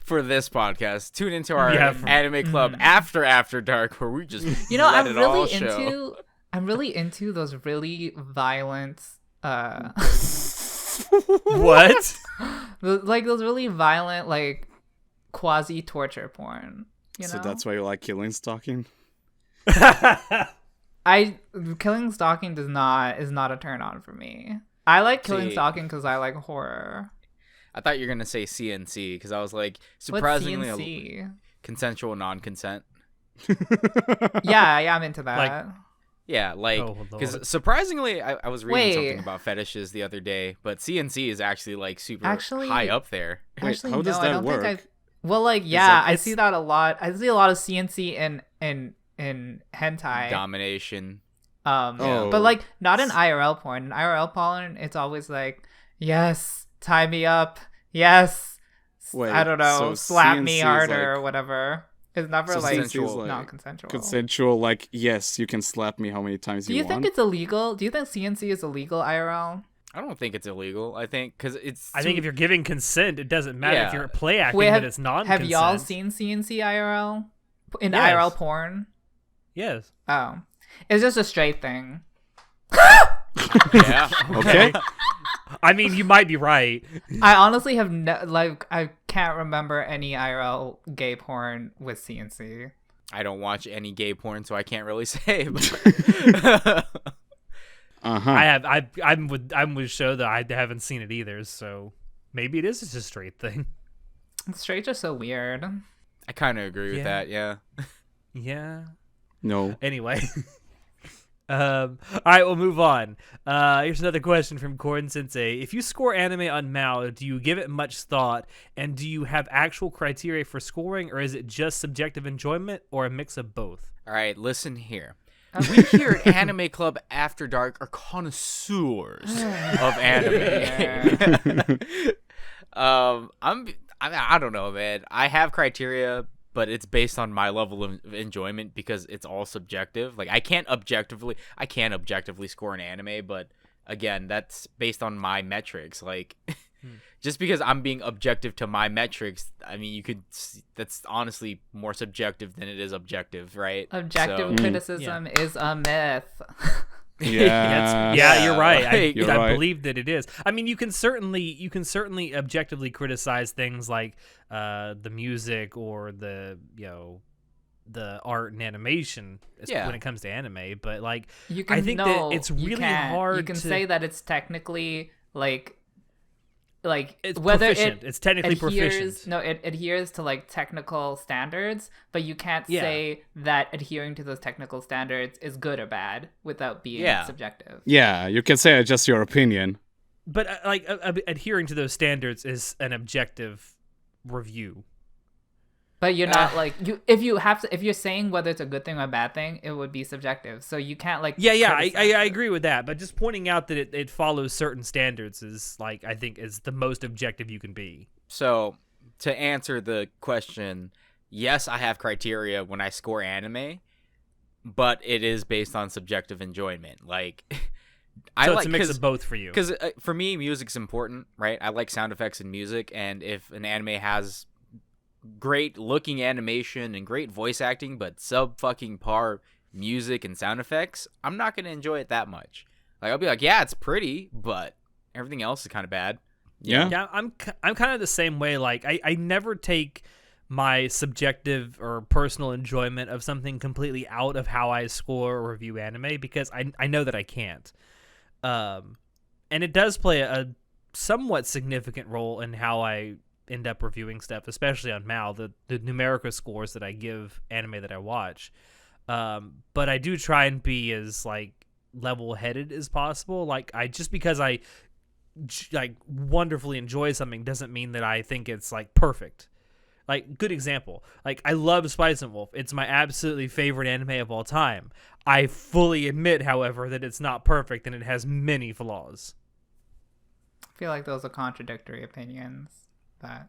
For this podcast, tune into our Yeah, anime club after dark, where we just I'm let it all really show. I'm really into those really violent What? like those really violent like quasi torture porn. So that's why you like killing stalking? Killing stalking is not a turn on for me. I like killing See. stalking because I like horror. I thought you were gonna say CNC because I was like What's surprisingly CNC? consensual non-consent. Yeah, I'm into that. Yeah, like Oh, because Lord. surprisingly, I was reading something Wait. about fetishes the other day, but CNC is actually like super Actually- high up there. Wait, Actually, how does no, I that don't work? think well, like, yeah, like- I see that a lot. I see a lot of CNC in hentai. Domination. Oh. But like not in IRL porn. In IRL porn, it's always like, yes, tie me up. Yes, Wait, I don't know, so slap CNC me is harder or like- whatever. It's never So like CNC is like non-consensual. Consensual, like, yes, you can slap me how many times Do you you want. think it's illegal? Do you think CNC is illegal IRL? I don't think it's illegal. I think because it's. I think if you're giving consent, it doesn't matter if Yeah. you're play acting, Wait, but it's non-consent. have y'all seen CNC IRL in Yes. IRL porn? Yes. Oh, it's just a straight thing. yeah. Okay. I mean, you might be right. I honestly have I can't remember any IRL gay porn with CNC. I don't watch any gay porn, so I can't really say. But... Uh-huh. I have. I'm with Show that I haven't seen it either. So maybe it is just a straight thing. Straight are so weird. I kind of agree with Yeah. that. Yeah. Yeah. No. Anyway. All right, we'll move on. Here's another question from Corn Sensei. If you score anime on Mal, do you give it much thought, and do you have actual criteria for scoring, or is it just subjective enjoyment, or a mix of both? All right, listen here. We here at Anime Club After Dark are connoisseurs of anime. I don't know, man. I have criteria, but it's based on my level of enjoyment because it's all subjective. Like I can't objectively score an anime, but again, that's based on my metrics. Like just because I'm being objective to my metrics, I mean, that's honestly more subjective than it is objective, right? Objective So- criticism is a myth. Yeah. Yeah, you're right. like- You're I right. believe that it is. I mean, you can certainly objectively criticize things like the music or the art and animation Yeah. when it comes to anime. But like, You can I think no, that it's you really can't. hard. You can to, say that it's technically like it's whether proficient. It's technically adheres, proficient. No, it adheres to like technical standards, but you can't Yeah. say that adhering to those technical standards is good or bad without being Yeah. subjective. Yeah, you can say it's just your opinion. But adhering to those standards is an objective review. But you're not like if you're saying whether it's a good thing or a bad thing, it would be subjective. So you can't like Yeah, I criticize it. agree with that. But just pointing out that it follows certain standards is like I think is the most objective you can be. So, to answer the question, yes, I have criteria when I score anime, but it is based on subjective enjoyment. Like, So it's a mix of both for you. Because for me, music's important, right? I like sound effects and music, and if an anime has great looking animation and great voice acting, but sub fucking par music and sound effects, I'm not gonna enjoy it that much. Like I'll be like, yeah, it's pretty, but everything else is kind of bad. Yeah. Yeah, I'm kind of the same way. Like I never take my subjective or personal enjoyment of something completely out of how I score or review anime, because I know that I can't. And it does play a somewhat significant role in how I end up reviewing stuff, especially on Mal, the numerical scores that I give anime that I watch. But I do try and be as like level-headed as possible. Like just because I like wonderfully enjoy something doesn't mean that I think it's like perfect. Like, good example. Like, I love Spice and Wolf. It's my absolutely favorite anime of all time. I fully admit, however, that it's not perfect and it has many flaws. I feel like those are contradictory opinions. That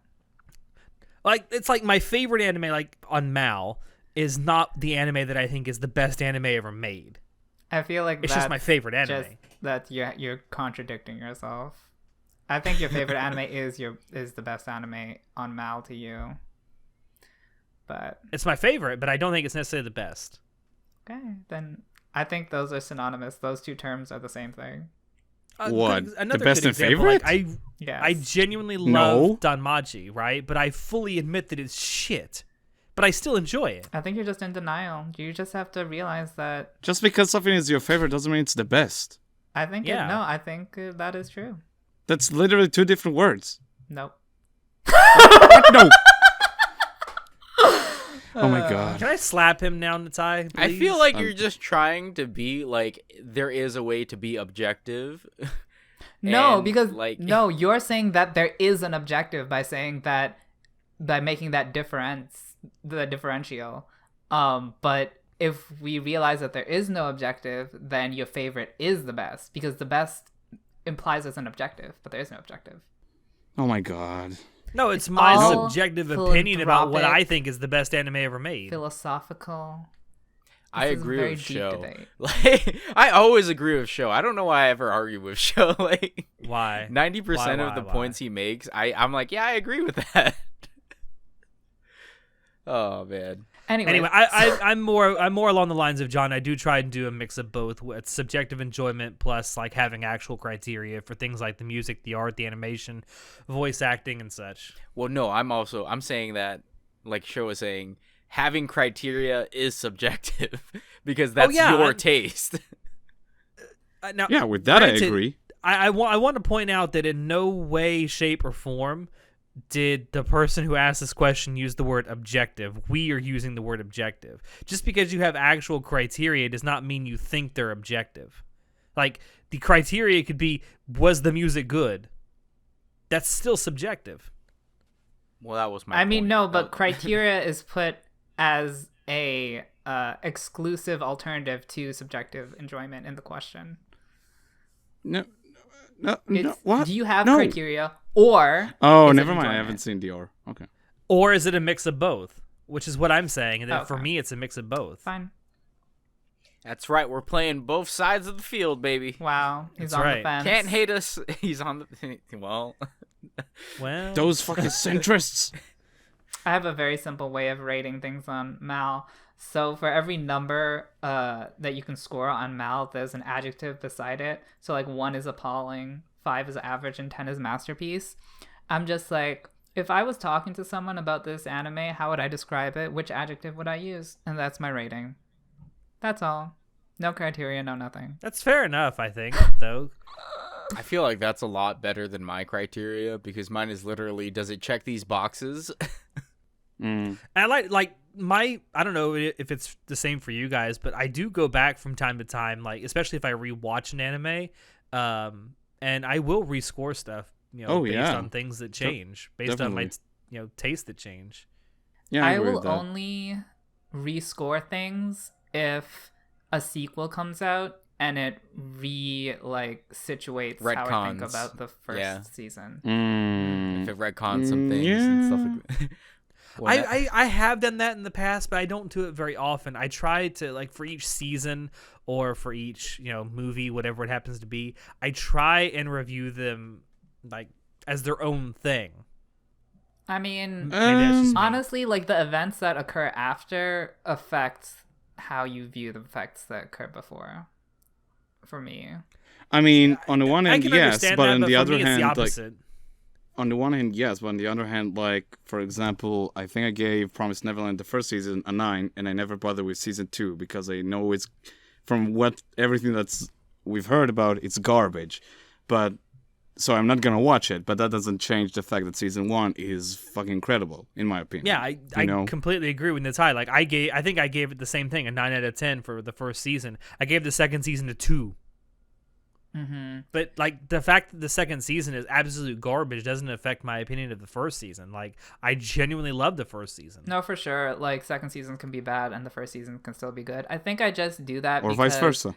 Like, it's like my favorite anime, like, on Mal, is not the anime that I think is the best anime ever made. I feel like It's just my favorite anime. Just that you're contradicting yourself. I think your favorite anime is the best anime on Mal to you. But It's my favorite, but I don't think it's necessarily the best. okay, then I think those are synonymous. Those two terms are the same thing. What? Another The best good and example, favorite? Like, Yes. I genuinely love No. Danmachi, right? But I fully admit that it's shit. But I still enjoy it. I think you're just in denial. You just have to realize that. Just because something is your favorite doesn't mean it's the best. I think Yeah. I think that is true. That's literally two different words. Nope. No. Oh my god. Can I slap him now, Natai? I Please? feel like you're just trying to be like, there is a way to be objective. No, And, because like, no, you're saying that there is an objective by saying that, by making that difference, the differential. But if we realize that there is no objective, then your favorite is the best, because the best implies as an objective, but there is no objective. Oh my god. No, it's my all subjective opinion about what I philanthropic, think is the best anime ever made. Philosophical. I This is a agree very with deep Show. debate. Like, I always agree with Show. I don't know why I ever argue with Show. Like, Why? 90% Why, of the why? points he makes, I'm like, yeah, I agree with that. Oh man. Anyway, I'm more along the lines of John. I do try and do a mix of both, with subjective enjoyment plus like having actual criteria for things like the music, the art, the animation, voice acting, and such. Well, no, I'm saying that, like Show was saying, having criteria is subjective because that's your taste. Now, Yeah, with that granted, I agree. I want to point out that in no way, shape, or form did the person who asked this question use the word objective. We are using the word objective. Just because you have actual criteria does not mean you think they're objective. Like, the criteria could be, was the music good? That's still subjective. Well, that was my I mean, point. no, but criteria is put as a exclusive alternative to subjective enjoyment in the question. No. No. It's, What? do you have No. criteria, or Oh, is it never mind. I enjoyment? haven't seen Dior. Okay. Or is it a mix of both? Which is what I'm saying. And that for Okay. me, it's a mix of both. Fine. That's right. We're playing both sides of the field, baby. Wow, he's That's on right. the fence. Can't hate us. He's on the well. Well, Those fucking centrists. I have a very simple way of rating things on Mal. So for every number that you can score on Mal, there's an adjective beside it. So like 1 is appalling, 5 is average, and 10 is masterpiece. I'm just like, if I was talking to someone about this anime, how would I describe it? Which adjective would I use? And that's my rating. That's all. No criteria, no nothing. that's fair enough, I think, though. I feel like that's a lot better than my criteria because mine is literally, does it check these boxes? Mm. I like my, I don't know if it's the same for you guys, but I do go back from time to time, like especially if I rewatch an anime, and I will rescore stuff, based yeah. on things that change, based on my Definitely. tastes that change. Yeah, I agree will with that. only rescore things if a sequel comes out and it situates how I think Retcons. about the first Yeah. season. If it retcons some things and stuff like that. I have done that in the past, but I don't do it very often. I try to, like, for each season or for each movie, whatever it happens to be, I try and review them like as their own thing. I mean, Maybe that's just me. honestly, like the events that occur after affect how you view the effects that occurred before. For me, I mean, on the one I hand, can yes, understand but that, on but the for other me, it's the hand, like, opposite. on the one hand, yes, but on the other hand, like, for example, I think I gave Promised Neverland the first season a 9, and I never bothered with season 2 because I know it's, from what everything that's we've heard about, it's garbage. But so I'm not gonna watch it, but that doesn't change the fact that season 1 is fucking incredible, in my opinion. Yeah, I know? completely agree with Natai. Like I think I gave it the same thing, a 9 out of 10 for the first season. I gave the second season a 2. But like the fact that the second season is absolute garbage doesn't affect my opinion of the first season. Like I genuinely love the first season. no, for sure. Like second season can be bad, and the first season can still be good. I think I just do that Or because, vice versa.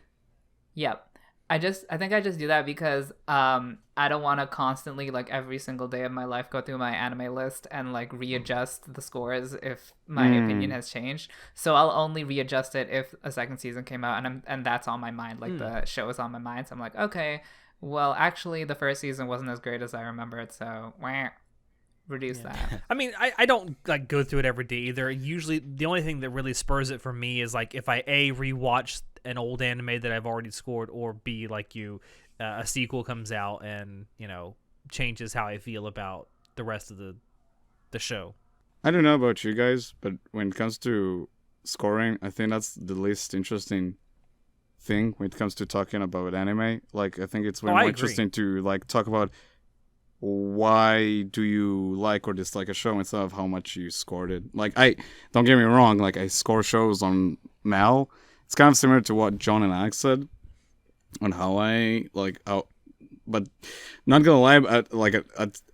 Yep. I think I just do that because I don't want to constantly, like, every single day of my life go through my anime list and like readjust the scores if my opinion has changed. So I'll only readjust it if a second season came out and that's on my mind, like the show is on my mind. So I'm like, okay, well actually the first season wasn't as great as I remembered, so reduce that. I mean, I don't like go through it every day either. Usually, the only thing that really spurs it for me is like if I rewatch an old anime that I've already scored, or B, like a sequel comes out and changes how I feel about the rest of the show. I don't know about you guys, but when it comes to scoring, I think that's the least interesting thing when it comes to talking about anime. Like, I think it's way I more agree. interesting to like talk about why do you like or dislike a show instead of how much you scored it. Like, I don't get me wrong, like I score shows on Mal. It's kind of similar to what John and Alex said on how I like how, but not gonna lie,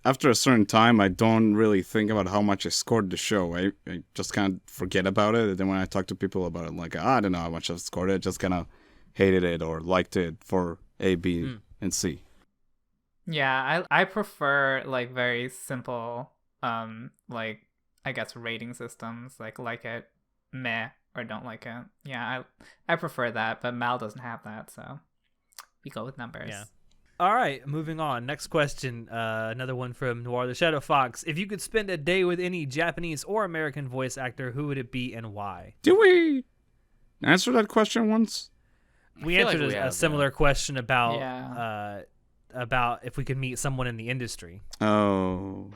after a certain time, I don't really think about how much I scored the show. I just kind of forget about it. And then when I talk to people about it, like, I don't know how much I scored it. Just kind of hated it or liked it for A, B, and C. Yeah, I prefer like very simple like I guess rating systems, like it, meh, or don't like it. Yeah, I prefer that, but Mal doesn't have that, so we go with numbers. Yeah. All right, moving on. Next question. Another one from Noir the Shadow Fox. If you could spend a day with any Japanese or American voice actor, who would it be and why? Did we answer that question once? We feel like answered we a have, similar question about Yeah. about if we could meet someone in the industry. Oh.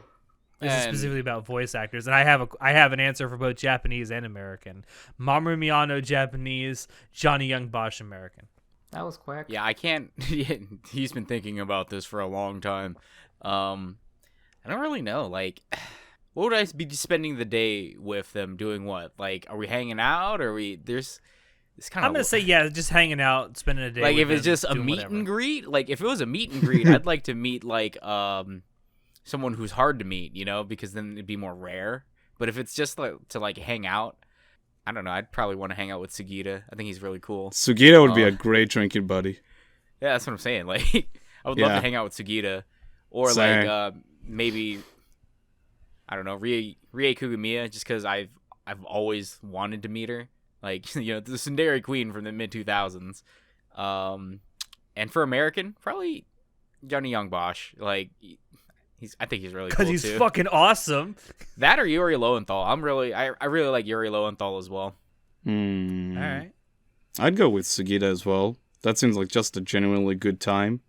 This is specifically about voice actors, and I have an answer for both Japanese and American. Mamoru Miyano, Japanese. Johnny Young Bosch, American. That was quick. Yeah, I can't. He's been thinking about this for a long time. I don't really know. Like, what would I be spending the day with them doing? What? Like, are we hanging out? Or there's this kind of. I'm gonna say just hanging out, spending a day. Like, with if it's them, just a doing meet whatever. and greet. Like, if it was a meet and greet, I'd like to meet like someone who's hard to meet, because then it'd be more rare. But if it's just like to like hang out, I don't know. I'd probably want to hang out with Sugita. I think he's really cool. Sugita would be a great drinking buddy. Yeah, that's what I'm saying. Like, I would love to hang out with Sugita, or Same. like maybe I don't know, Rie Kugumiya, just because I've always wanted to meet her. Like, the Tsundere Queen from the mid 2000s. And for American, probably Johnny Young Bosch. Like, I think he's really cool Because he's too. fucking awesome. That or Yuri Lowenthal. I really like Yuri Lowenthal as well. All right. I'd go with Sugita as well. That seems like just a genuinely good time.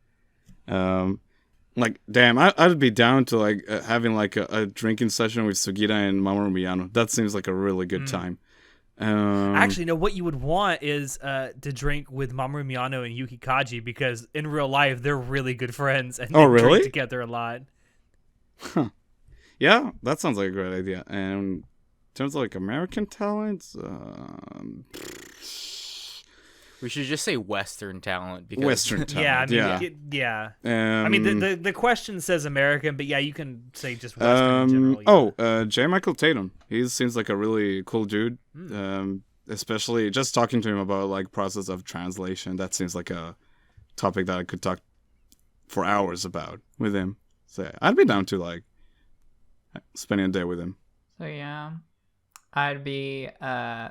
Like, damn, I'd be down to like having like a drinking session with Sugita and Mamoru Miyano. That seems like a really good time. Actually, no. What you would want is to drink with Mamoru Miyano and Yuki Kaji, because in real life they're really good friends and they really? drink together a lot. Yeah, that sounds like a great idea. And in terms of like American talents, We should just say Western talent. Because Western talent. Yeah, I mean, yeah. I mean, the question says American, but yeah, you can say just Western in general. Yeah. J. Michael Tatum. He seems like a really cool dude. Especially just talking to him about like process of translation. That seems like a topic that I could talk for hours about with him. So yeah, I'd be down to like spending a day with him. So yeah, I'd be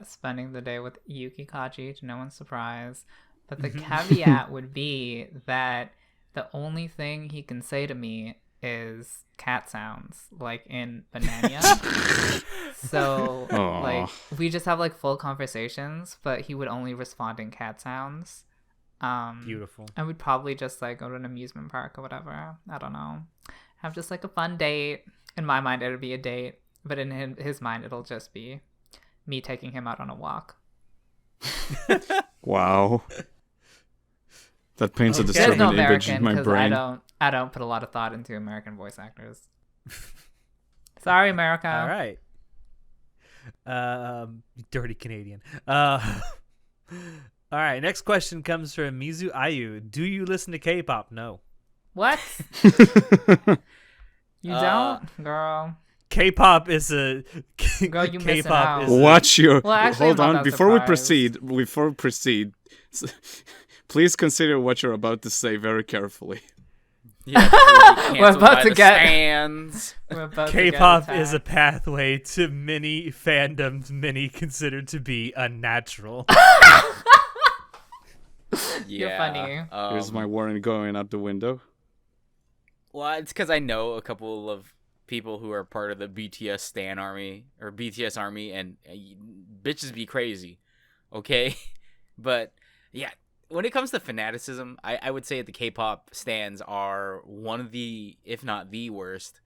spending the day with Yuki Kaji, to no one's surprise. But the caveat would be that the only thing he can say to me is cat sounds, like in Banania. So Aw. like we just have like full conversations, but he would only respond in cat sounds. Beautiful. And we'd probably just like go to an amusement park or whatever. I don't know. Have just like a fun date. In my mind, it'll be a date, but in his mind, it'll just be me taking him out on a walk. Wow. That paints a Okay. There's disturbing no image in American my because brain. I don't put a lot of thought into American voice actors. Sorry, America. All right. Dirty Canadian. All right. Next question comes from Mizu Ayu. Do you listen to K-pop? No. What? You don't, girl. K-pop is a Girl, you missing K-pop out. is Watch your. Well, actually, Hold I'm not on. that Before we surprised. proceed, please consider what you're about to say very carefully. Yeah, We're about to get- stands. We're about to get K-pop is a attacked. pathway to many fandoms, many consider to be unnatural. You're Yeah. funny. Here's my warning going out the window. Well, it's because I know a couple of people who are part of the BTS Stan Army or BTS Army, and bitches be crazy, okay? But yeah, when it comes to fanaticism, I would say the K-pop stans are one of the, if not the worst,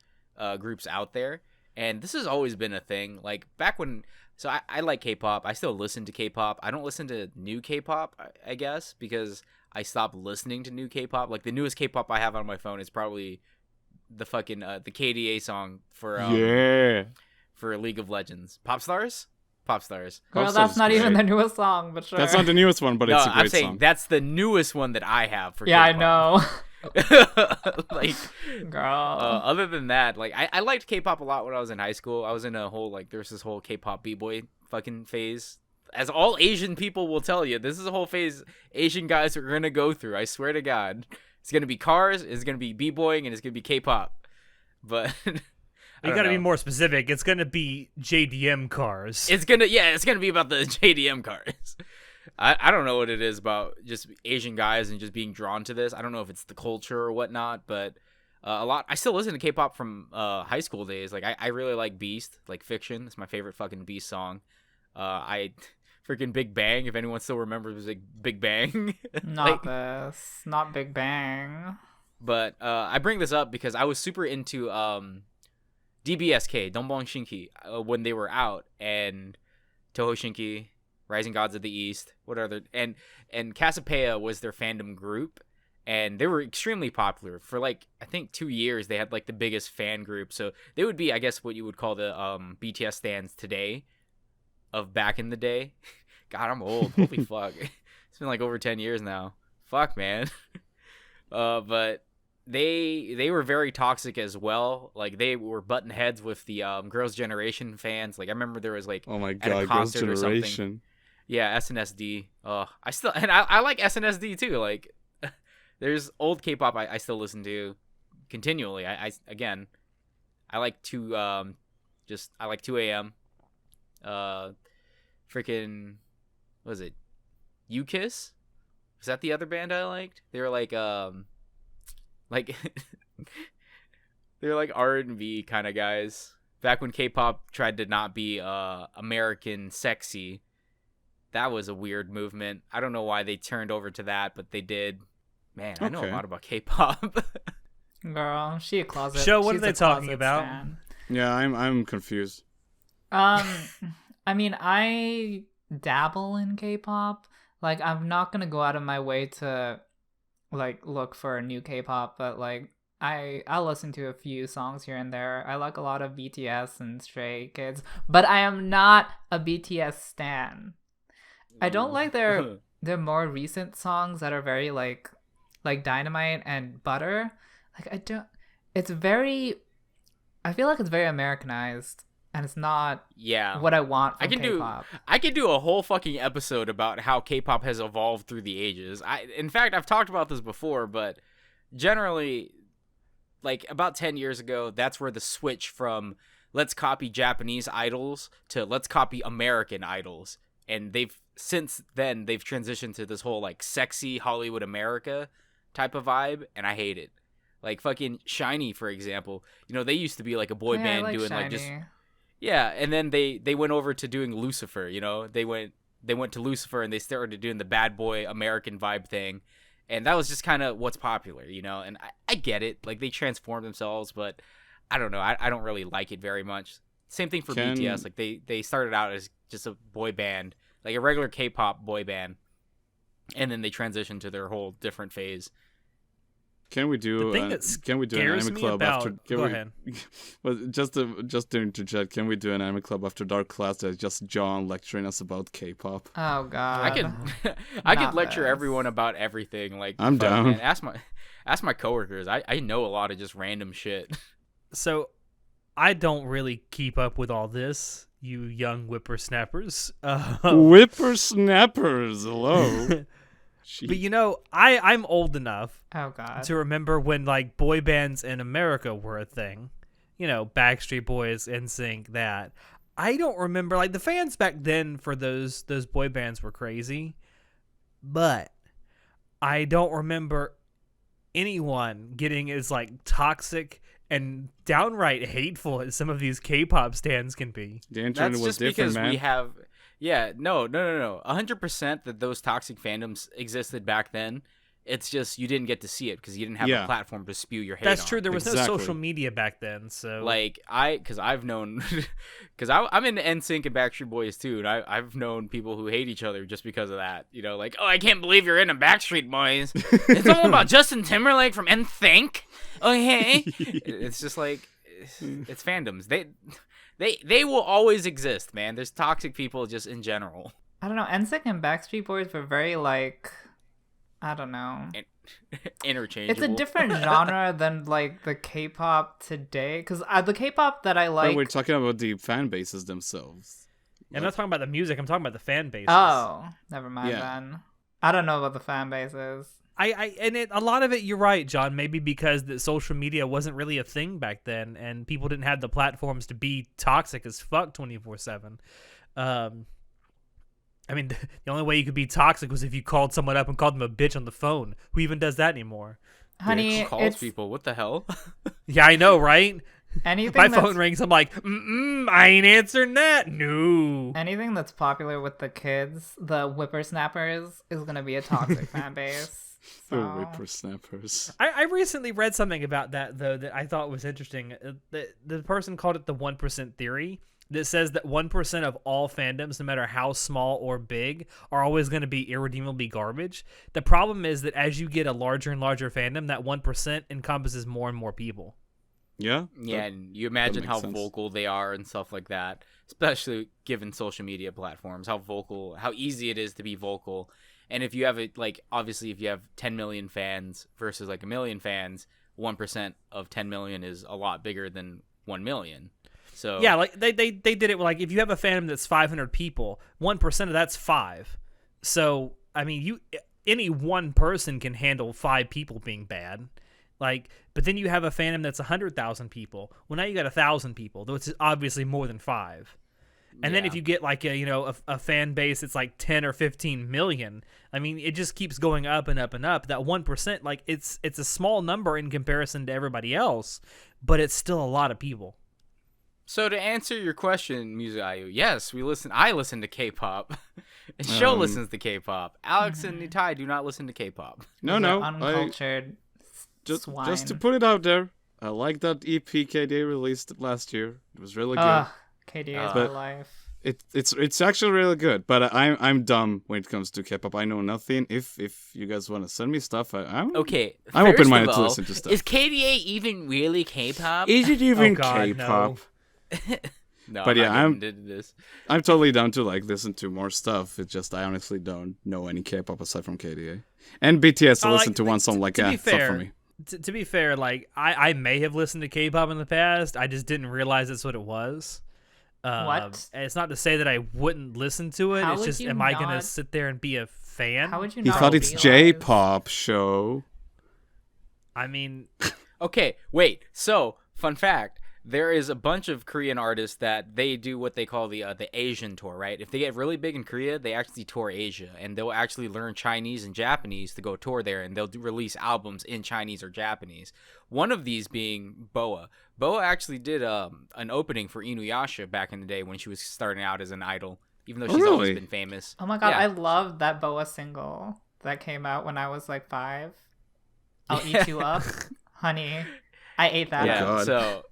groups out there. And this has always been a thing. Like back when, so I like K-pop. I still listen to K-pop. I don't listen to new K-pop, I guess, because I stopped listening to new K-pop. Like the newest K-pop I have on my phone is probably the fucking the KDA song for Yeah. for League of Legends. Pop Stars. Girl, Popstars that's is not even great. the newest song, but sure. That's not the newest one, but No, it's a great I'm saying song. that's the newest one that I have for Yeah, I K-pop. know. Like Girl. other than that, like I liked K-pop a lot when I was in high school. I was in a whole like there's this whole K-pop b-boy fucking phase. As all Asian people will tell you, this is a whole phase Asian guys are gonna go through. I swear to God, it's gonna be cars, it's gonna be b-boying, and it's gonna be K-pop. But I You don't got to be know. more specific. It's gonna be JDM cars. It's gonna be about the JDM cars. I don't know what it is about just Asian guys and just being drawn to this. I don't know if it's the culture or whatnot, but a lot. I still listen to K-pop from high school days. Like I really like Beast, like Fiction. It's my favorite fucking Beast song. I freaking Big Bang. If anyone still remembers like Big Bang, Not this. Not Big Bang. But I bring this up because I was super into DBSK, Donbon Shinki, when they were out, and Toho Shinki, Rising Gods of the East, what other, and Cassiopeia was their fandom group, and they were extremely popular for like I think 2 years. They had like the biggest fan group, so they would be I guess what you would call the BTS stans today, of back in the day. God, I'm old. Holy fuck, it's been like over 10 years now. Fuck, man. But they were very toxic as well. Like they were button heads with the Girls' Generation fans. Like I remember there was like Oh my at a god, Girls' concert or something. Generation. Yeah, SNSD. I still and I like SNSD too. Like there's old K-pop I still listen to continually. I again I like I like 2 a.m. Freaking what was it? You Kiss? Was that the other band I liked? They were like they were like R&B kind of guys. Back when K-pop tried to not be American sexy. That was a weird movement. I don't know why they turned over to that, but they did. Man, I know a Okay. lot about K-pop. Girl, she a closet. Show, what she's are they a talking closet about? stan. Yeah, I'm confused. I mean, I dabble in K-pop. Like, I'm not gonna go out of my way to, like, look for a new K-pop, but like, I listen to a few songs here and there. I like a lot of BTS and Stray Kids, but I am not a BTS stan. I don't like their more recent songs that are very like Dynamite and Butter. Like, I don't. It's very. I feel like it's very Americanized, and it's not Yeah. what I want from I can do K-pop. I could do a whole fucking episode about how K-pop has evolved through the ages. In fact, I've talked about this before, but generally like about 10 years ago, that's where the switch from let's copy Japanese idols to let's copy American idols. And since then they've transitioned to this whole like sexy Hollywood America type of vibe, and I hate it. Like fucking Shiny, for example. You know, they used to be like a boy Yeah, I band like doing Shiny. like just and then they went over to doing Lucifer. You know, they went to Lucifer and they started doing the bad boy American vibe thing, and that was just kind of what's popular. You know, and I get it. Like they transformed themselves, but I don't know. I don't really like it very much. Same thing for BTS. Like they started out as just a boy band, like a regular K-pop boy band, and then they transitioned to their whole different phase. Can we do The thing that an scares anime me club about- after? Go ahead. Well, just to interject, can we do an anime club after dark class that's just John lecturing us about K-pop? Oh God. I could I could Not lecture this. everyone about everything. Like I'm fuck, down. Man. Ask my coworkers. I know a lot of just random shit. So, I don't really keep up with all this, you young whippersnappers. Whippersnappers, hello. But you know, I'm old enough Oh God. to remember when like boy bands in America were a thing. You know, Backstreet Boys, NSYNC, that. I don't remember like the fans back then for those boy bands were crazy, but I don't remember anyone getting as like toxic and downright hateful as some of these K-pop stands can be. The internet That's was just different, because man. we have. Yeah, no. 100% that those toxic fandoms existed back then. It's just you didn't get to see it because you didn't have a platform to spew your hate That's on. true. There was no Exactly. social media back then, so Like because I've known, because I'm into NSYNC and Backstreet Boys too, and I've known people who hate each other just because of that. You know, like, oh, I can't believe you're into Backstreet Boys. It's all about Justin Timberlake from NSYNC. Okay, it's just like it's fandoms. They will always exist, man. There's toxic people just in general. I don't know. NSYNC and Backstreet Boys were very like, I don't know. Interchangeable. It's a different genre than like the K-pop today, because the K-pop that I But like. we're talking about the fan bases themselves. I'm not talking about the music. I'm talking about the fan bases. Oh, never mind Yeah. then. I don't know about the fan bases. A lot of it, you're right, John. Maybe because the social media wasn't really a thing back then, and people didn't have the platforms to be toxic as fuck 24/7. I mean, the only way you could be toxic was if you called someone up and called them a bitch on the phone. Who even does that anymore? Honey, Who calls it's people? What the hell? Yeah, I know, right? anything My that's, phone rings. I'm like, I ain't answering that. No. anything that's popular with the kids, the whippersnappers, is gonna be a toxic fan base. The So. whippersnappers. I recently read something about that though that I thought was interesting. The person called it the 1% theory. That says that 1% of all fandoms, no matter how small or big, are always going to be irredeemably garbage. The problem is that as you get a larger and larger fandom, that 1% encompasses more and more people. Yeah? Yeah, and you imagine makes how sense. vocal they are and stuff like that, especially given social media platforms, how easy it is to be vocal. And if you have it, like, obviously, if you have 10 million fans versus like a million fans, 1% of 10 million is a lot bigger than 1 million. So Yeah, like they did it like if you have a fandom that's 500 people, 1% of that's 5. So I mean, any one person can handle 5 people being bad. Like, but then you have a fandom that's 100,000 people. Well, now you got 1,000 people, though it's obviously more than 5. And then if Yeah. you get like a fan base that's like 10 or 15 million, I mean, it just keeps going up and up and up. That 1%, like it's a small number in comparison to everybody else, but it's still a lot of people. So to answer your question, Musayu, yes, I listen to K-pop. And Sho listens to K-pop. Alex and Nitai do not listen to K-pop. No, Those are no. uncultured Just swine. to put it out there, I like that EP KD released last year. It was really good. Ugh, KD is my But- life. It's actually really good, but I'm dumb when it comes to K-pop. I know nothing. If you guys want to send me stuff, I'm Okay, I'm first open-minded of to all, listen to stuff. Is KDA even really K-pop? Is it even Oh, God, K-pop? No, But I'm yeah, not I'm- getting into this. I'm totally down to like listen to more stuff. It's just I honestly don't know any K-pop aside from KDA and BTS. I listen to one song like to be it's not for fair, me. to be fair, like I may have listened to K-pop in the past. I just didn't realize that's what it was. What? And it's not to say that I wouldn't listen to it. How it's would just, you am I gonna not- sit there and be a fan? How would you He not thought it's realize- J-pop show. I mean, Okay, wait. So, fun fact. there is a bunch of Korean artists that they do what they call the Asian tour, right? If they get really big in Korea, they actually tour Asia, and they'll actually learn Chinese and Japanese to go tour there, and they'll release albums in Chinese or Japanese. One of these being Boa. Boa actually did an opening for Inuyasha back in the day when she was starting out as an idol, even though she's always been famous. Oh my god, Yeah. I loved that Boa single that came out when I was like 5. I'll eat you up, honey. I ate that Yeah, up. God. so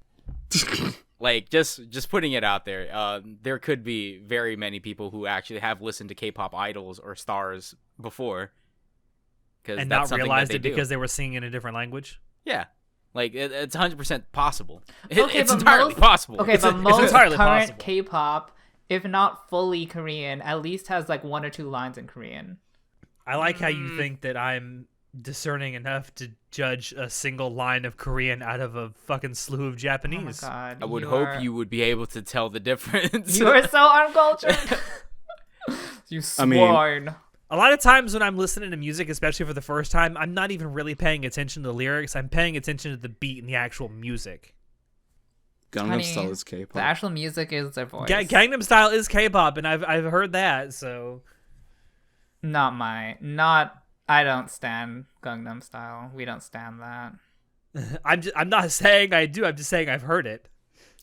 like just putting it out there, there could be very many people who actually have listened to K-pop idols or stars before, And that's not something realized that it they do. because they were singing in a different language. Yeah, like it's 100% possible. Okay, It's but entirely possible. Okay, It's but it's most entirely current possible. K-pop, if not fully Korean, at least has like 1 or 2 lines in Korean. I like how you think that I'm discerning enough to judge a single line of Korean out of a fucking slew of Oh my Japanese. god. I would hope you would be able to tell the difference. You are so uncultured. You I mean- swine. A lot of times when I'm listening to music, especially for the first time, I'm not even really paying attention to the lyrics. I'm paying attention to the beat and the actual music. Gangnam Honey, Style is K-pop. The actual music is their voice. Gangnam Style is K-pop, and I've heard that. So I don't stand Gangnam Style. We don't stand that. I'm not saying I do. I'm just saying I've heard it.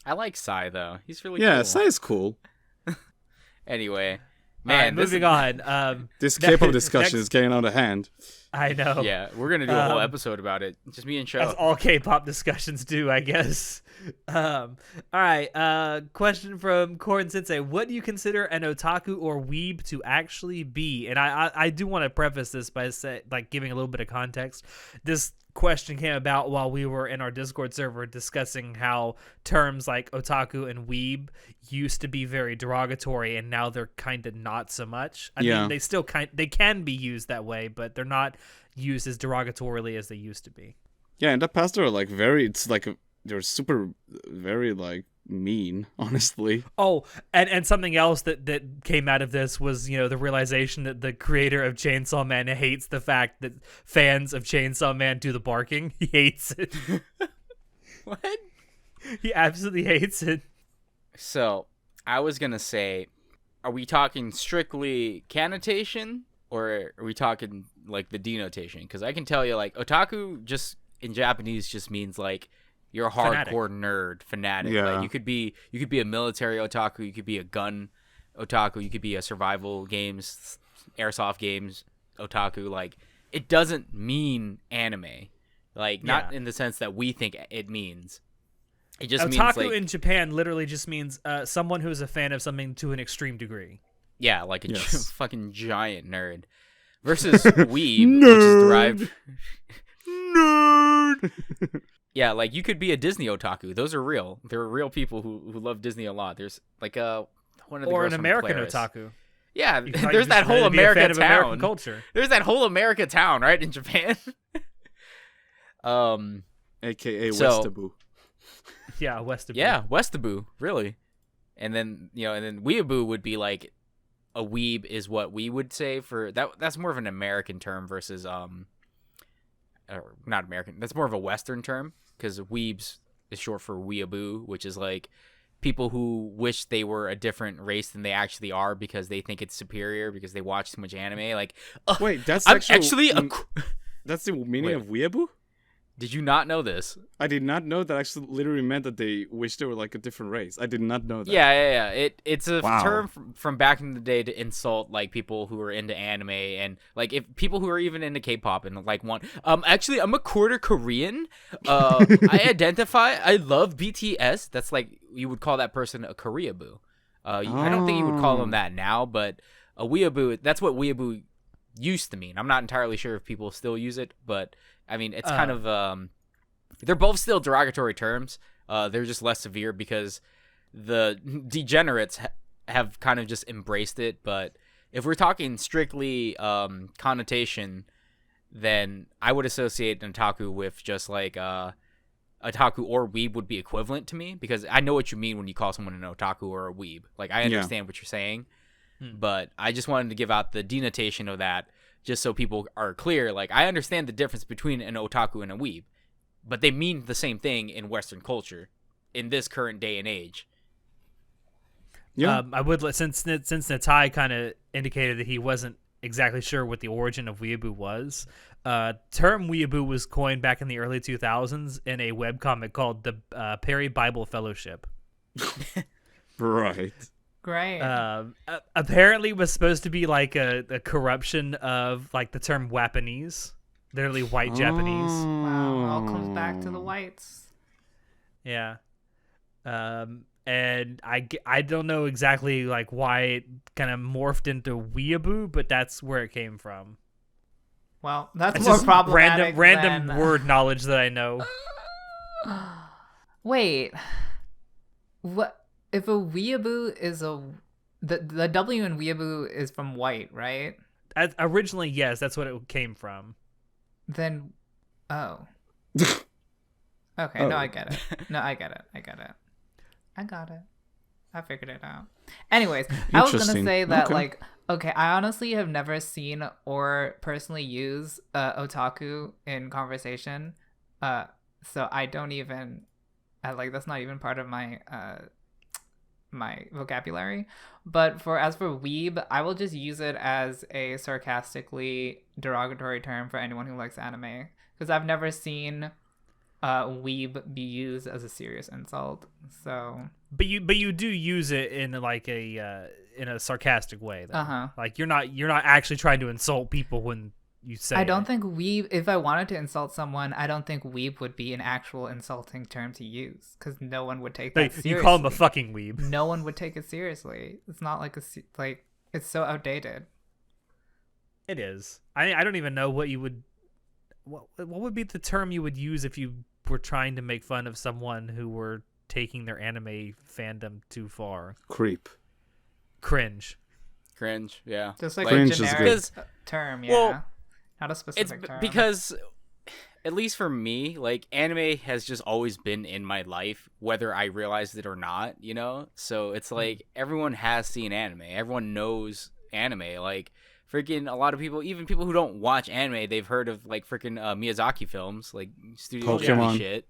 I like Psy though. He's really Yeah, cool. Psy is cool. Anyway, Man, man, moving on. This Next- K-pop discussion is getting out of hand. I know. Yeah, we're gonna do a whole Um, episode about it. Just me and That's Cho. all K-pop discussions do, I guess. All right. Question from Corn Sensei: what do you consider an otaku or weeb to actually be? And I do want to preface this by giving a little bit of context. This question came about while we were in our Discord server discussing how terms like otaku and weeb used to be very derogatory, and now they're kind of not so much. I mean, they still they can be used that way, but they're not used as derogatorily as they used to be. Yeah, in the past they're like they're super very like mean, honestly. Oh, and something else that came out of this was, the realization that the creator of Chainsaw Man hates the fact that fans of Chainsaw Man do the barking. He hates it. What? He absolutely hates it. So I was gonna say, are we talking strictly connotation or are we talking like the denotation? Because I can tell you, like, otaku just in Japanese just means like you're a Fanatic. hardcore nerd fanatic. Yeah. Like you could be a military otaku, you could be a gun otaku, you could be a survival games, airsoft games otaku. Like it doesn't mean anime. Like not Yeah. in the sense that we think it means. It just means Otaku like in Japan literally just means someone who is a fan of something to an extreme degree. yeah, like a Yes. fucking giant nerd. Versus weeb, which is derived. Nerd. Yeah, like you could be a Disney otaku. Those are real. There are real people who love Disney a lot. There's like one of the Or girls an from American Polaris. otaku. Yeah, You can there's just that whole really be a fan America of American town. culture. There's that whole America town, right, in Japan. AKA So- Westabu. Yeah, West of Yeah, Westaboo, really. And then weeaboo would be like a weeb is what we would say for that. That's more of an American term versus or not American. That's more of a Western term because weebs is short for weeaboo, which is like people who wish they were a different race than they actually are because they think it's superior because they watch too much anime. Like, Wait, that's I'm actually that's the meaning Wait. of weeaboo? Did you not know this? I did not know that actually literally meant that they wish they were like a different race. I did not know that. Yeah. It's a Wow. term from back in the day to insult like people who are into anime and like if people who are even into K-pop and like want. Actually, I'm a quarter Korean. I love BTS. That's like you would call that person a Koreaboo. I don't think you would call them that now, but a weeaboo. That's what weeaboo used to mean. I'm not entirely sure if people still use it, but I mean it's kind of they're both still derogatory terms. They're just less severe because the degenerates have kind of just embraced it. But if we're talking strictly connotation, then I would associate an otaku with just like otaku or weeb would be equivalent to me because I know what you mean when you call someone an otaku or a weeb. Like I understand what you're saying, but I just wanted to give out the denotation of that just so people are clear. Like I understand the difference between an otaku and a weeb, but they mean the same thing in Western culture. in this current day and age. Yeah. I would since Natai kind of indicated that he wasn't exactly sure what the origin of weeaboo was. Term weeaboo was coined back in the early 2000s in a webcomic called the Perry Bible Fellowship. Right. Great. Apparently was supposed to be like a corruption of like the term Wapanese, literally white Japanese. Wow, all comes back to the whites. Yeah. And I don't know exactly like why it kind of morphed into weeaboo, but that's where it came from. Well, that's It's more just problematic. random than... word knowledge that I know. Wait, what if a weeaboo is the W in weeaboo is from white, right? Originally, yes, that's what it came from. Then, oh. Okay, Oh. no, I get it. No, I get it. I got it. I figured it out. Anyways, I was gonna Interesting. say that Okay. okay, I honestly have never seen or personally use otaku in conversation. So I don't even that's not even part of my my vocabulary. But as for weeb, I will just use it as a sarcastically derogatory term for anyone who likes anime, because I've never seen weeb be used as a serious insult. So But you do use it in like a sarcastic way though. Uh-huh. Like you're not actually trying to insult people when you say I don't it. think weeb, if I wanted to insult someone, I don't think weeb would be an actual insulting term to use, because no one would take that Like, seriously. you call him a fucking weeb. No one would take it seriously. It's not like it's so outdated. It is. I don't even know what you would what would be the term you would use if you were trying to make fun of someone who were taking their anime fandom too far. Creep. Cringe. Cringe, yeah. Just like Cringe a is generic good. term, yeah. Well, Not a It's specific term. because, at least for me, like, anime has just always been in my life, whether I realized it or not, you know? So it's like, everyone has seen anime. Everyone knows anime. Like, freaking a lot of people, even people who don't watch anime, they've heard of, like, freaking Miyazaki films, like, Studio Ghibli Pokemon. shit.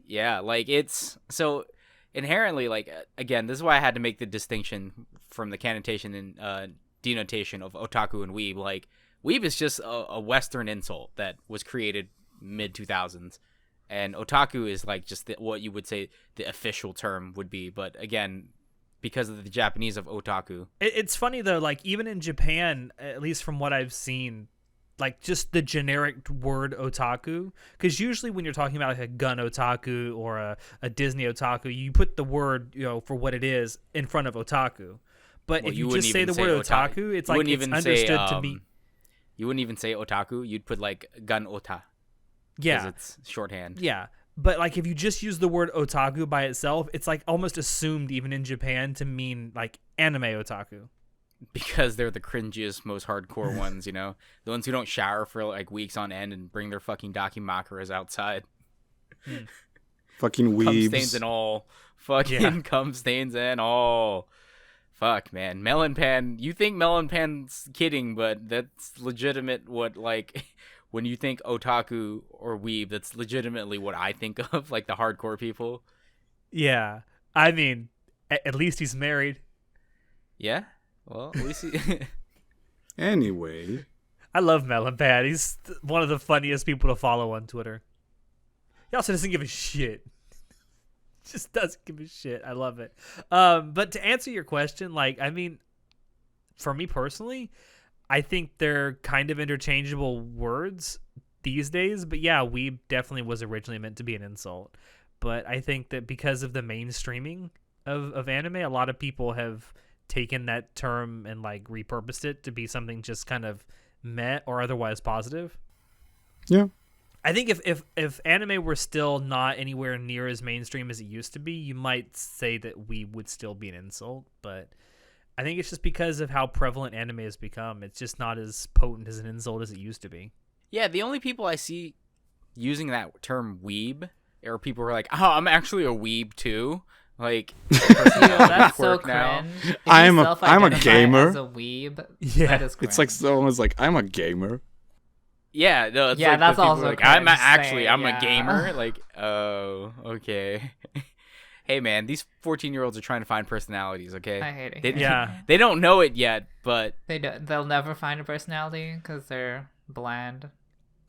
Yeah, like, it's... So, inherently, like, again, this is why I had to make the distinction from the connotation and denotation of otaku and weeb. Like, weeb is just a Western insult that was created mid-2000s. And otaku is, like, just what you would say the official term would be. But, again, because of the Japanese of otaku. It's funny, though, like, even in Japan, at least from what I've seen, like, just the generic word otaku, because usually when you're talking about like a gun otaku or a Disney otaku, you put the word, you know, for what it is in front of otaku. But Well, if you you just say wouldn't the even word say otaku, it's You like wouldn't it's even understood say, to be... You wouldn't even say otaku. You'd put, like, gun ota. Yeah. It's shorthand. Yeah. But, like, if you just use the word otaku by itself, it's, like, almost assumed even in Japan to mean, like, anime otaku. Because they're the cringiest, most hardcore ones, you know? The ones who don't shower for, like, weeks on end and bring their fucking dakimakuras outside. Fucking Cum weebs. stains and all. Fucking cum stains and all. Fuck, man. Melon Pan. You think Melon Pan's kidding, but that's legitimate what, like... When you think otaku or weeb, that's legitimately what I think of, like the hardcore people. Yeah. I mean, at least he's married. Yeah? Well, at least he... Anyway. I love Melon Pad. He's one of the funniest people to follow on Twitter. He also doesn't give a shit. Just doesn't give a shit. I love it. But to answer your question, like, I mean, for me personally, I think they're kind of interchangeable words these days. But yeah, weeb definitely was originally meant to be an insult. But I think that because of the mainstreaming of anime, a lot of people have taken that term and like repurposed it to be something just kind of meh or otherwise positive. Yeah. I think if anime were still not anywhere near as mainstream as it used to be, you might say that we would still be an insult, but I think it's just because of how prevalent anime has become. It's just not as potent as an insult as it used to be. Yeah, the only people I see using that term weeb are people who are like, oh, I'm actually a weeb too. Like, That's so now. cringe. If you I'm a self-identify gamer. As a weeb, Yeah, that is cringe. It's like someone's like, I'm a gamer. Yeah, no, it's like Yeah, that's the people also who are like, cringe I'm to say, a yeah. gamer. Like, oh, okay. Hey man, these 14-year-olds are trying to find personalities. Okay. I hate it. They, here. Yeah. They don't know it yet, but They'll never find a personality because they're bland.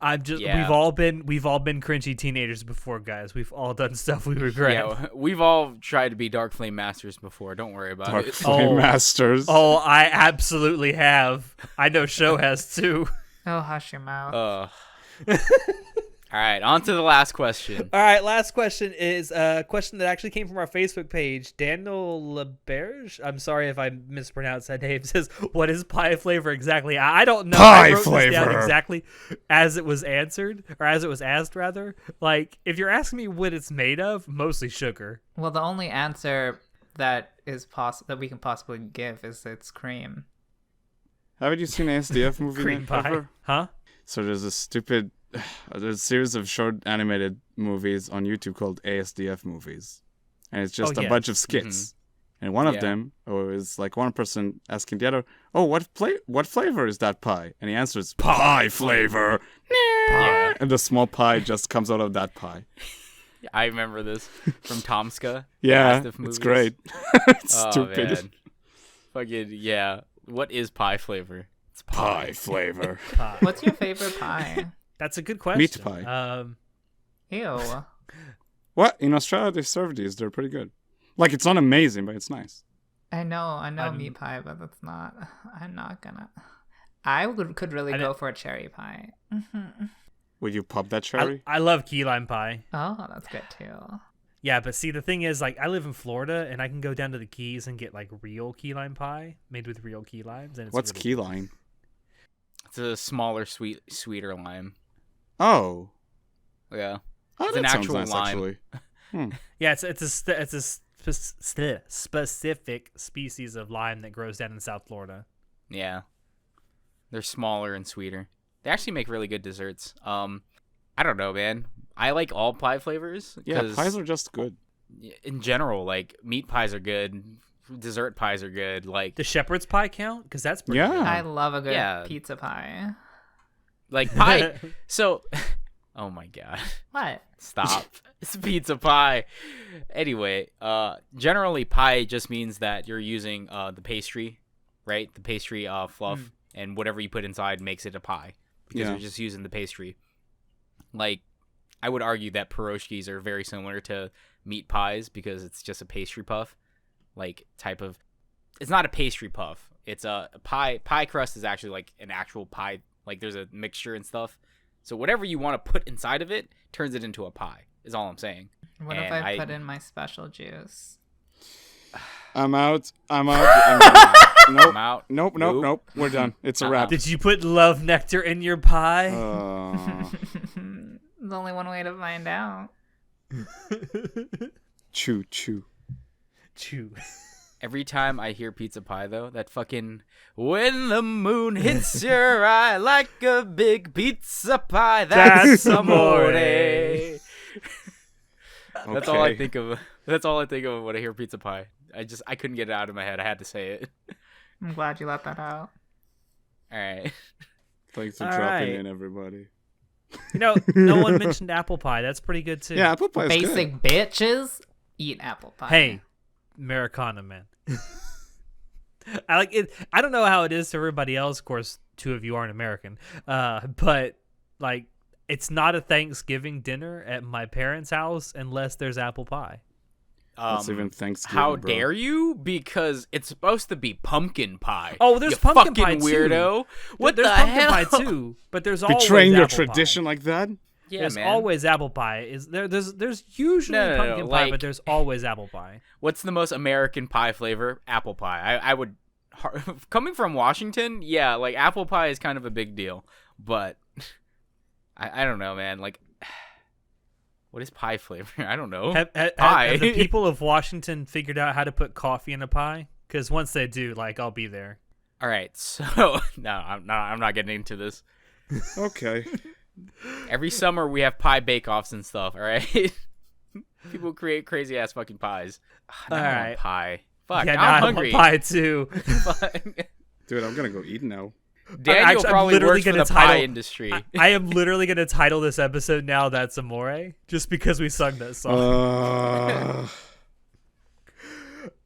Yeah. we've all been cringy teenagers before, guys. We've all done stuff we regret. yeah, we've all tried to be Dark Flame Masters before. Don't worry about Dark it. Flame Masters. Oh, I absolutely have. I know Show has too. Oh, hush your mouth. All right, on to the last question. All right, last question is a question that actually came from our Facebook page. Daniel LeBerge, I'm sorry if I mispronounced that name, says, what is pie flavor exactly? I don't know. Pie I wrote this down flavor. exactly as it was answered, or as it was asked, rather. Like, if you're asking me what it's made of, mostly sugar. Well, the only answer that is that we can possibly give is it's cream. Haven't you seen an ASDF movie? Cream pie. ever? Huh? So there's a series of short animated movies on YouTube called ASDF movies, and it's just Oh, a yeah. bunch of skits. And one of Yeah. them is like one person asking the other, "Oh, what flavor is that pie?" And he answers, "Pie flavor." Yeah. And the small pie just comes out of that pie. I remember this from Tomska. Yeah, Cast of it's movies. great. It's Oh, stupid. man. Fucking yeah. What is pie flavor? It's Pie flavor. Pie. What's your favorite pie? That's a good question. Meat pie. Ew. What? In Australia they serve these. They're pretty good. Like, it's not amazing, but it's nice. I know meat pie, but that's not. I'm not gonna. Could really go for a cherry pie. Would you pop that cherry? I love key lime pie. Oh, that's good too. Yeah, but see, the thing is, like, I live in Florida, and I can go down to the Keys and get, like, real key lime pie made with real key limes. And it's What's really key lime? It's a smaller, sweeter lime. Oh. Yeah. Oh, It's that an sounds actual nice, lime. actually. Yeah, it's a specific species of lime that grows down in South Florida. Yeah. They're smaller and sweeter. They actually make really good desserts. I don't know, man. I like all pie flavors. Yeah, 'cause pies are just good. in general, like meat pies are good, dessert pies are good. Like Does shepherd's pie count? Because that's pretty Yeah. good. I love a good Yeah. pizza pie. like pie. So, oh my god. What? Stop. It's pizza pie. Anyway, generally pie just means that you're using the pastry, right? The pastry fluff and whatever you put inside makes it a pie because Yeah. you're just using the pastry. Like, I would argue that pierogies are very similar to meat pies because it's just a pastry puff, like type of. It's not a pastry puff. It's a pie. Pie crust is actually like an actual pie. Like there's a mixture and stuff. So whatever you want to put inside of it turns it into a pie. Is all I'm saying. What if And I put in my special juice? I'm out. Nope. I'm out. Nope. We're done. It's a wrap. Did you put love nectar in your pie? There's only one way to find out. Chew. Chew. Every time I hear pizza pie, though, that fucking when the moon hits your eye like a big pizza pie, that's amore. That's all I think of. That's all I think of when I hear pizza pie. I couldn't get it out of my head. I had to say it. I'm glad you let that out. All right. Thanks for All dropping right. in, everybody. You know, no one mentioned apple pie. That's pretty good too. Yeah, apple pie is Basic good. bitches eat apple pie. Hey, Americana, man. I like it. I don't know how it is to everybody else. Of course, two of you aren't American. But like, it's not a Thanksgiving dinner at my parents' house unless there's apple pie. That's even Thanksgiving. How bro. dare you? Because it's supposed to be pumpkin pie. Oh, there's you pumpkin fucking pie too. weirdo. What there's the pumpkin hell? pie too, but there's always Betraying your apple pie. tradition like that? Yeah, There's man. always apple pie. There's usually No, pumpkin pie, like- but there's always apple pie. What's the most American pie flavor? Apple pie. I would, coming from Washington, yeah, like apple pie is kind of a big deal. But I don't know, man. Like, what is pie flavor? I don't know. Pie. Have the people of Washington figured out how to put coffee in a pie? Because once they do, like, I'll be there. All right, so no, I'm not getting into this. Okay. Every summer we have pie bake-offs and stuff. All right, people create crazy ass fucking pies. Now All I want right. pie. Fuck, Yeah, now now I'm I want hungry. pie too. Fuck. Dude, I'm gonna go eat now. Daniel Actually, I'm probably literally works for gonna the pie title- industry. I am literally going to title this episode now That's Amore, just because we sung that song.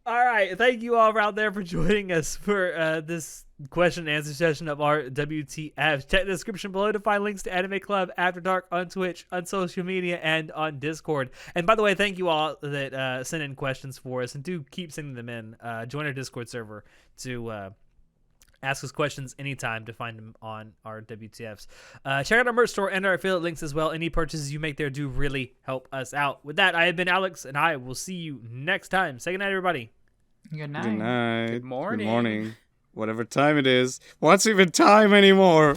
All right, thank you all out there for joining us for this question and answer session of our WTF. Check the description below to find links to Anime Club, After Dark, on Twitch, on social media, and on Discord. And by the way, thank you all that sent in questions for us, and do keep sending them in. Join our Discord server to ask us questions anytime to find them on our WTFs. Check out our merch store and our affiliate links as well. Any purchases you make there do really help us out. With that, I have been Alex, and I will see you next time. Say goodnight, everybody. Good night. Good night. Good morning. Good morning. Whatever time it is. What's even time anymore?